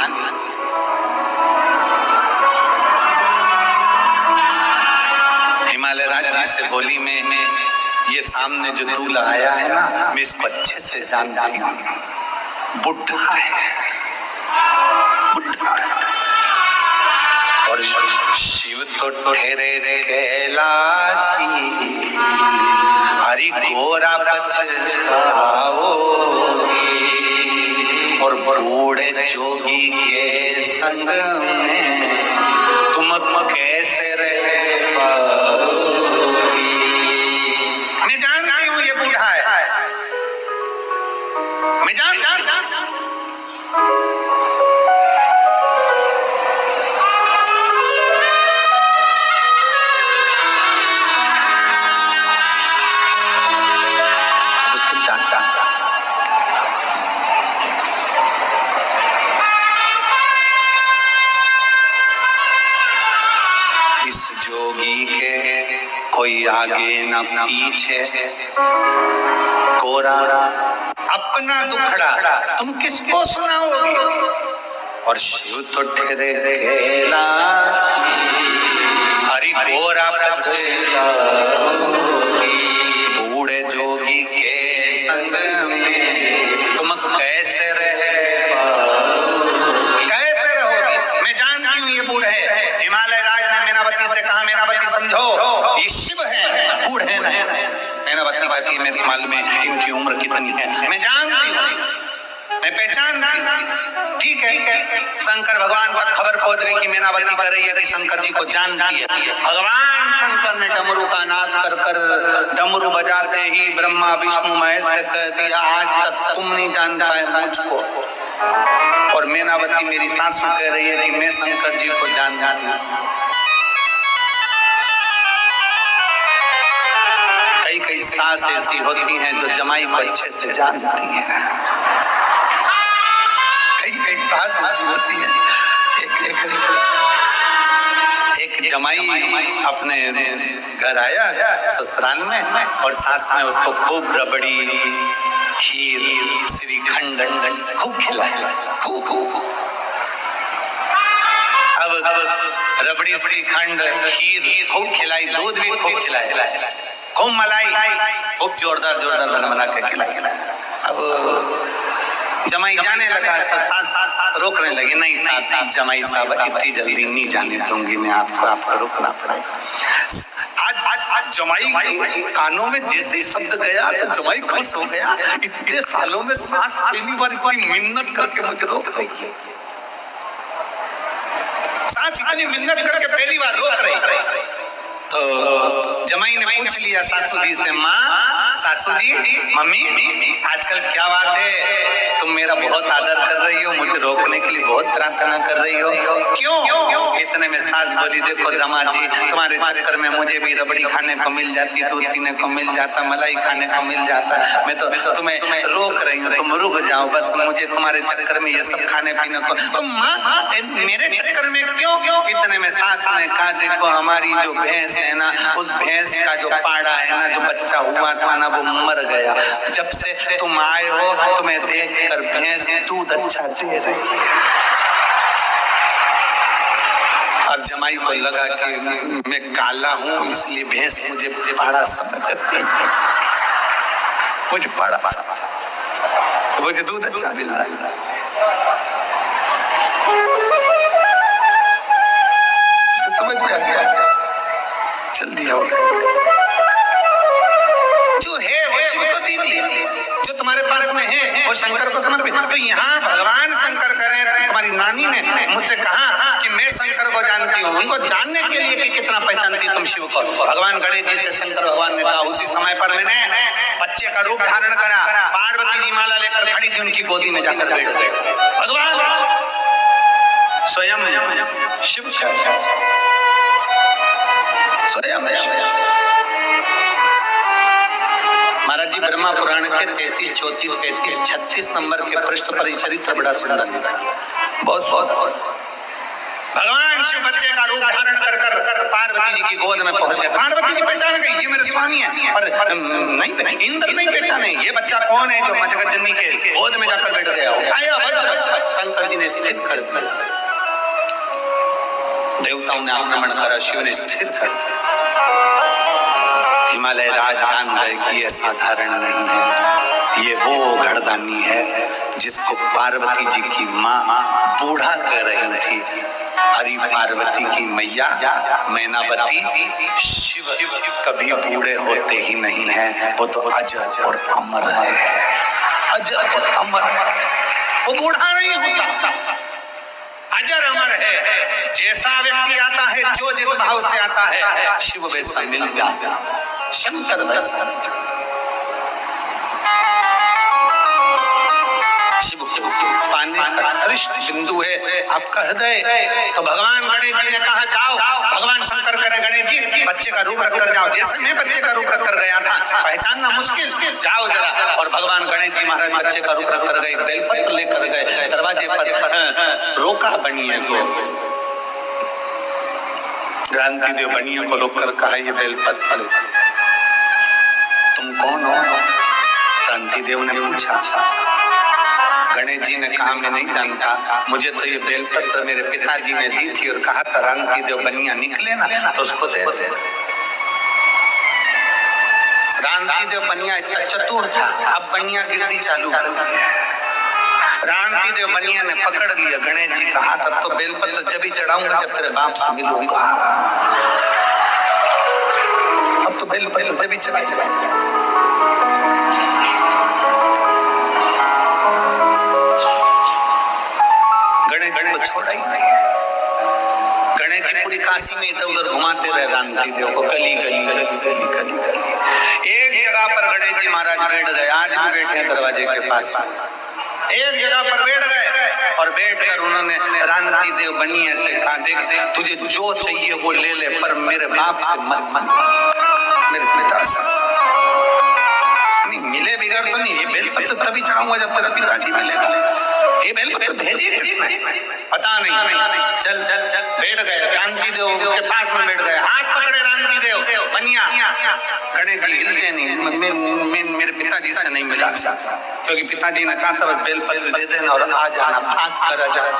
हिमालय राज्य से बोली में ये सामने जो दूल्हा आया है ना, मैं इसको अच्छे से जानती हूँ, बुढ़ा है, बुढ़ा है, और शिव तो ठहरे कैलाशी, हरि घोरा पछताओगी, और बूढ़े जोगी के संग में तुम कैसे रहे पाओगी। मैं जानती हूँ ये बूढ़ा है, मैं जानती हूँ। जोगी के कोई आगे न पीछे, कोरा अपना दुखड़ा तुम किसको सुनाओगे, और शिव तो ठहरे कैलाशी, हरि घोरा पछताओगी, बूढ़े जोगी के संग में तुम कैसे रहे पाओगे, कैसे रहोगे? मैं जानती हूँ ये बूढ़े है। हिमालय राज ने मीनावती से कहा मेनावती समझो ये शिव है, बूढ़े नहीं। मीनावती कहती है मेरे मालूम में इनकी उम्र कितनी है, मैं जानती हूँ, मैं पहचानती हूँ। ठीक है, शंकर भगवान तक खबर पहुंच गई कि मीनावती कह रही है कि शंकर जी को जानती है। भगवान शंकर ने डमरू का नाद कर कर डमरू बजाते ही ब्रह्मा विष्णु महेश से कह दिया आज तक तुम नहीं जान पाए मुझको, और मीनावती मेरी सासू कह रही है कि मैं शंकर जी को जानती हूँ। कई सास ऐसी होती हैं जो जमाई को अच्छे से जानती हैं, कई सास ऐसी होती है। एक जमाई अपने घर आया ससुराल में, और सास ने उसको खूब रबड़ी खीर श्रीखंड खूब खिलाया, खूब। अब रबड़ी श्रीखंड खीर खूब खिलाई, दूध भी खूब खिलाया, खूब मलाई, खूब जोरदार बना के खिलाई। अब जमाई जाने लगा तो सास रोकने लगी, नहीं साहब जमाई साहब इतनी जल्दी नहीं जाने दूंगी मैं आपको रुकना पड़ेगा। आज जमाई कानों में जैसे ही शब्द गया तो जमाई खुश हो गया, इतने सालों में सास पहली बार इतनी मिन्नत करके मुझे रोक रही है, सास इतनी मिन्नत करके पहली बार रोक रही। तो जमाई ने पूछ लिया सासू जी से, माँ सासू जी, मम्मी, आजकल क्या बात है, तुम मेरा बहुत आदर कर रही हो, मुझे रोकने के लिए बहुत प्रार्थना कर रही हो, क्यों? इतने में सास बोली, देखो दामाद जी, तुम्हारे चक्कर में मुझे भी रबड़ी खाने को मिल जाती, दूध पीने को मिल जाता, मलाई खाने को मिल जाता, मैं तो तुम्हें रोक रही हूँ, तुम रुक जाओ बस, मुझे तुम्हारे चक्कर में ये सब खाने पीने को, तुम माँ मेरे चक्कर में क्यों? इतने में सास ने कहा, देखो हमारी जो भैंस है ना, उस भैंस का जो पाड़ा है ना, जो बच्चा हुआ था ना, वो मर गया, जब से तुम आए हो तुम्हें देख कर भैंस दूध अच्छा दे रही है। अब जमाई को लगा कि मैं काला हूँ इसलिए भैंस मुझे पाड़ा समझती है, मुझे पाड़ा समझती, मुझे दूध अच्छा मिल रहा है। समझ में आ गया, चल दिया जो है वो शिव को दीजिए, जो तुम्हारे पास में है वो शंकर को समर्पित। तो यहाँ भगवान शंकर करें, तुम्हारी नानी ने मुझसे कहा कि मैं शंकर को जानती हूँ, उनको जानने के लिए कि कितना पहचानती तुम शिव को। भगवान गणेश जी से शंकर भगवान ने कहा, उसी समय पर मैंने बच्चे का रूप धारण करा, पार्वती जी माला लेकर खड़ी थी, उनकी गोदी में जाकर बैठ गए। भगवान स्वयं शिव महाराज जी ब्रह्मा पुराण के 33, 34, 35, 36 नंबर के पृष्ठ पर चरित्र बड़ा सुंदर लिखा, बहुत भगवान शिव बच्चे का रूप धारण कर पार्वती जी की गोद में पहुंच गए। पार्वती जी पहचान गई ये मेरे स्वामी है, पर नहीं, इंद्र नहीं पहचाने ये बच्चा कौन है जो जगत जननी के गोद में जाकर बैठ गया। उठाया वज्र, शंकर जी ने स्थिर कर दिया, देवताओं ने आक्रमण करा, शिव ने स्थिर कर दिया। हिमालय राज जान गए कि ये साधारण नहीं है, ये वो घरदानी है जिसको पार्वती जी की माँ बूढ़ा कर रही थी। हरि पार्वती की मैया मैनावती, शिव कभी बूढ़े होते ही नहीं है, वो तो अजर और अमर है, अजर और अमर, वो बूढ़ा नहीं होता, अजर अमर है। जैसा व्यक्ति आता है, जो जिस भाव से आता है, शिव वैसा मिल जाता, शंकर वैसा शिव पाने का श्रेष्ठ बिंदु है आपका हृदय। तो भगवान गणेश जी ने कहा, जाओ, भगवान शंकर कह रहे गणेश जी बच्चे का रूप रखकर जाओ, जैसे मैं बच्चे का रूप रखकर गया था, पहचानना मुश्किल, जाओ जरा। और भगवान गणेश जी महाराज बच्चे का रूप रखकर गए, बेलपत्र लेकर गए, दरवाजे पर रोका बनिए को, क्रांति देव बनिए को रोक कर कहा, ये बेलपत्र तुम कौन हो? क्रांति देव ने पूछा। गणेश जी ने कहा, मैं नहीं जानता, मुझे तो ये बेलपत्र मेरे पिताजी ने दी थी और कहा था क्रांति देव बनिया निकले ना तो उसको दे दे। क्रांति देव बनिया इतना चतुर था, अब बनिया गिरदी चालू कर दी। क्रांति देव बनिया ने पकड़ लिया गणेश जी का हाथ, अब तो बेलपत्र जब ही चढ़ाऊंगा जब तेरे बाप से मिलूंगा, अब तो बेलपत्र जब ही चढ़ाऊंगा। गणेश को छोड़ा ही नहीं। गणेश जी पूरी काशी में इधर उधर घुमाते रहे क्रांति देव को, गली गली गली गली गली गली। एक जगह पर गणेश जी महाराज बैठ गए, आज भी बैठे हैं दरवाजे के पास, एक जगह पर बैठ गए और बैठकर उन्होंने क्रांति देव बनिए से कहा, देख तुझे जो चाहिए वो ले ले, पर मेरे बाप से मत मांग, मेरे पिता से नहीं मिले बिगड़ तो नहीं, ये बेलपत्र तभी चढ़ाऊंगा जब तेरा पिताजी मिलेगा। ये बेलपत्र भेजी किसने पता नहीं। चल चल चल बैठ गए, क्रांति देव उसके पास में बैठ गए, हाथ पकड़े क्रांति देव बनिया। गणेश जी हिलते नहीं, मेरे पिताजी से नहीं मिला सकता, क्योंकि पिताजी ने कहा था बस बेलपत्र दे देना और आ जाना, भाग कर आ जाना।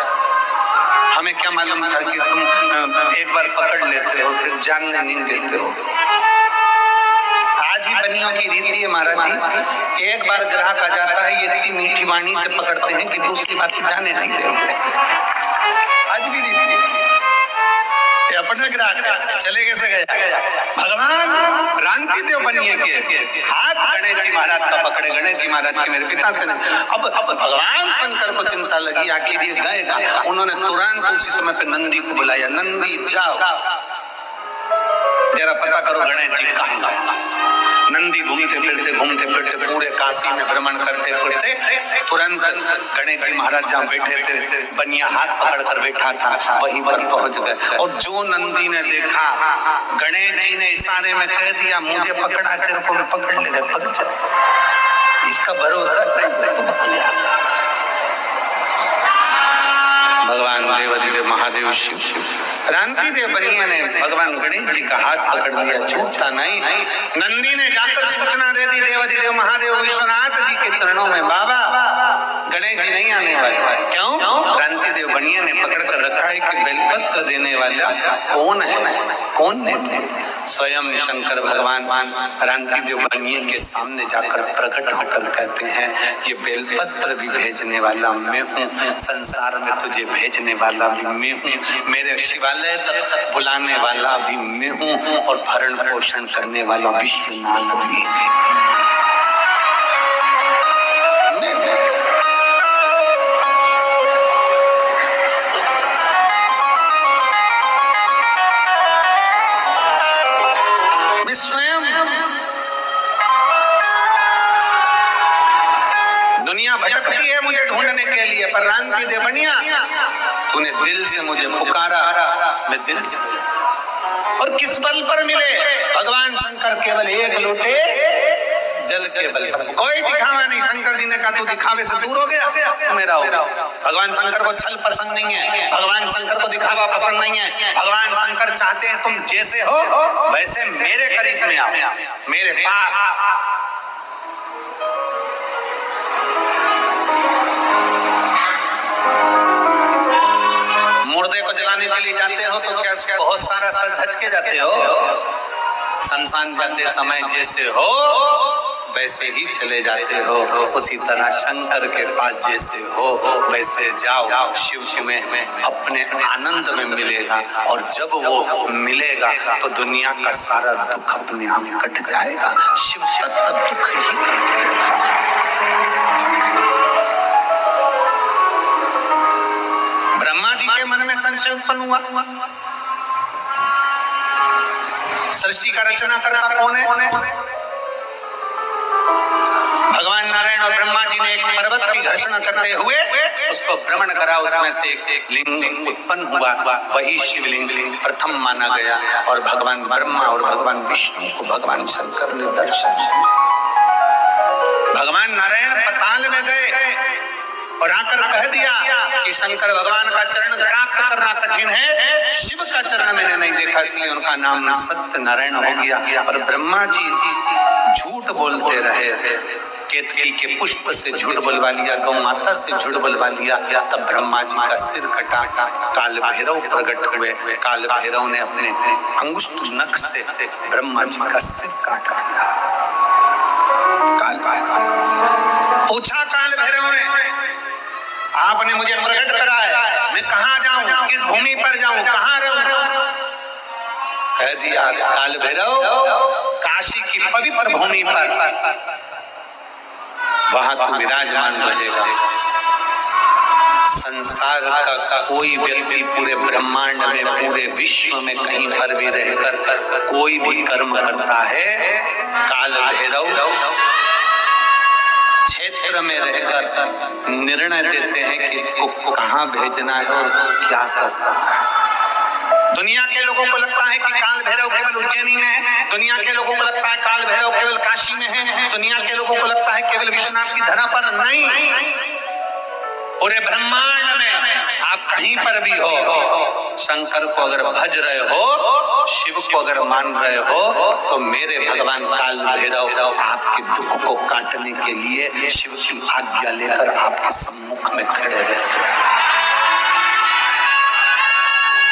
हमें क्या मालूम था कि तुम एक बार पकड़ लेते हो फिर जानने नहीं देते हो। आज भी बनियों की रीति है महाराज जी, एक बार ग्राहक आ जाता है, ये इतनी मीठी वाणी से पकड़ते हैं कि दूसरी बात जाने नहीं देते। आज भी रीति अपने ग्राहक चले कैसे गए। भगवान क्रांति देव बनिए के हाथ गणेश जी महाराज का पकड़े, गणेश जी महाराज के मेरे पिता से नहीं। अब भगवान शंकर को चिंता लगी, आखिर ये गए। उन्होंने तुरंत उसी समय पे नंदी को बुलाया, नंदी जाओ जरा पता करो गणेश जी कहाँ गए। नंदी घूमते फिरते पूरे काशी में भ्रमण करते फिरते तुरंत गणेश जी महाराज जहाँ बैठे थे बनिया हाथ पकड़ कर बैठा था वहीं पर पहुंच गए। और जो नंदी ने देखा गणेश जी ने इशारे में कह दिया मुझे पकड़ा तेरे को भी पकड़ लेगा, पक जा, इसका भरोसा नहीं तो भाग जाता। भगवान देवाधिदेव महादेव शिव रांति देव बनिया ने भगवान गणेश जी का हाथ पकड़ लिया, छूटता नहीं। नंदी ने जाकर सूचना दे दी देवाधिदेव महादेव विश्वनाथ जी के चरणों में, बाबा गणेश जी नहीं आने वाले। क्यों? रांति देव बनिया ने पकड़ कर रखा है कि बेलपत्र देने वाला कौन है, कौन देते हैं? स्वयं शंकर भगवान रांति देव बनिया के सामने जाकर प्रकट होकर कहते हैं ये बेलपत्र भी भेजने वाला मैं हूँ, संसार में तुझे भेजने वाला भी मैं हूँ, मेरे शिवालय तक बुलाने वाला भी मैं हूँ और भरण पोषण करने वाला विश्वनाथ भी मैं हूँ। दुनिया भटकती है मुझे ढूंढने के लिए, पर रांति देव बनिया तूने दिल से मुझे पुकारा, मैं दिल से। और किस बल पर मिले? भगवान शंकर केवल एक लोटे जल के बल पर, कोई दिखावा नहीं। शंकर जी ने कहा तू दिखावे से दूर हो गया, मेरा हो। भगवान शंकर को छल पसंद नहीं है, भगवान शंकर को दिखावा पसंद नहीं है। भगवान शंकर चाहते हैं तुम जैसे हो वैसे मेरे करीब में आओ, मेरे पास। मुर्दे को जलाने के लिए जाते हो तो क्या बहुत सारा सज धज के जाते हो? शमशान जाते समय जैसे हो वैसे ही चले जाते हो, उसी तरह शंकर के पास जैसे हो वैसे जाओ। शिव तुम्हें अपने आनंद में मिलेगा और जब वो मिलेगा तो दुनिया का सारा दुख अपने आप कट जाएगा। शिव तत्व दुख ही काट देगा। ब्रह्मा जी के मन में संशय उत्पन्न हुआ, सृष्टि का रचना करता कौन है? भगवान नारायण और ब्रह्मा जी ने एक पर्वत की घर्षणा करते हुए उसको भ्रमण करा, उसमें से एक लिंग उत्पन्न हुआ, वही शिवलिंग प्रथम माना गया। और भगवान ब्रह्मा और भगवान विष्णु को भगवान शंकर ने दर्शन दिया। भगवान नारायण पताल में गए और आकर कह दिया कि शंकर भगवान का चरण प्राप्त करना कठिन है, शिव का चरण मैंने नहीं देखा, इसलिए उनका नाम सत्य नारायण हो गया। पर ब्रह्मा जी झूठ बोलते रहे, केतकी के पुष्प से झूठ बुलवा लिया, गौ माता से झूठ बुलवा लिया। तब ब्रह्मा जी का सिर कटा, काल भैरव प्रकट हुए। काल भैरव ने अपने अंगुष्ठ नख से ब्रह्मा जी का सिर काट दिया। काल भैरव पूछा, काल भैरव ने आपने मुझे प्रकट करा है, मैं कहाँ जाऊं, किस भूमि पर जाऊं, कहाँ रहूं? कह दिया काल भैरव काशी की पवित्र भूमि पर, वहां तू विराजमान रहेगा। संसार का कोई व्यक्ति पूरे ब्रह्मांड में, पूरे विश्व में कहीं पर भी रहकर कोई भी कर्म करता है, काल भैरव क्षेत्र में रहकर निर्णय देते हैं कि इसको कहां भेजना है और क्या करना है। दुनिया के लोगों को लगता है कि काल भैरव केवल उज्जैनी में है, दुनिया के लोगों को लगता है काल भैरव केवल काशी में है, दुनिया के लोगों को लगता है केवल विश्वनाथ की धरा पर। नहीं, पूरे ब्रह्मांड में आप कहीं पर भी हो, शंकर को अगर भज रहे हो, शिव को अगर मान रहे हो, तो मेरे भगवान काल भैरव आपके दुख को काटने के लिए शिव की आज्ञा लेकर आपके सम्मुख में खड़े रहते हैं।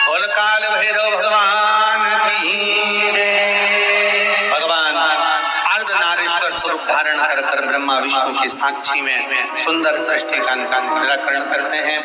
बोल काल भैरव भगवान की जय। भगवान अर्धनारीश्वर स्वरूप धारण कर ब्रह्मा विष्णु की साक्षी में सुंदर सृष्टि का निराकरण करते हैं।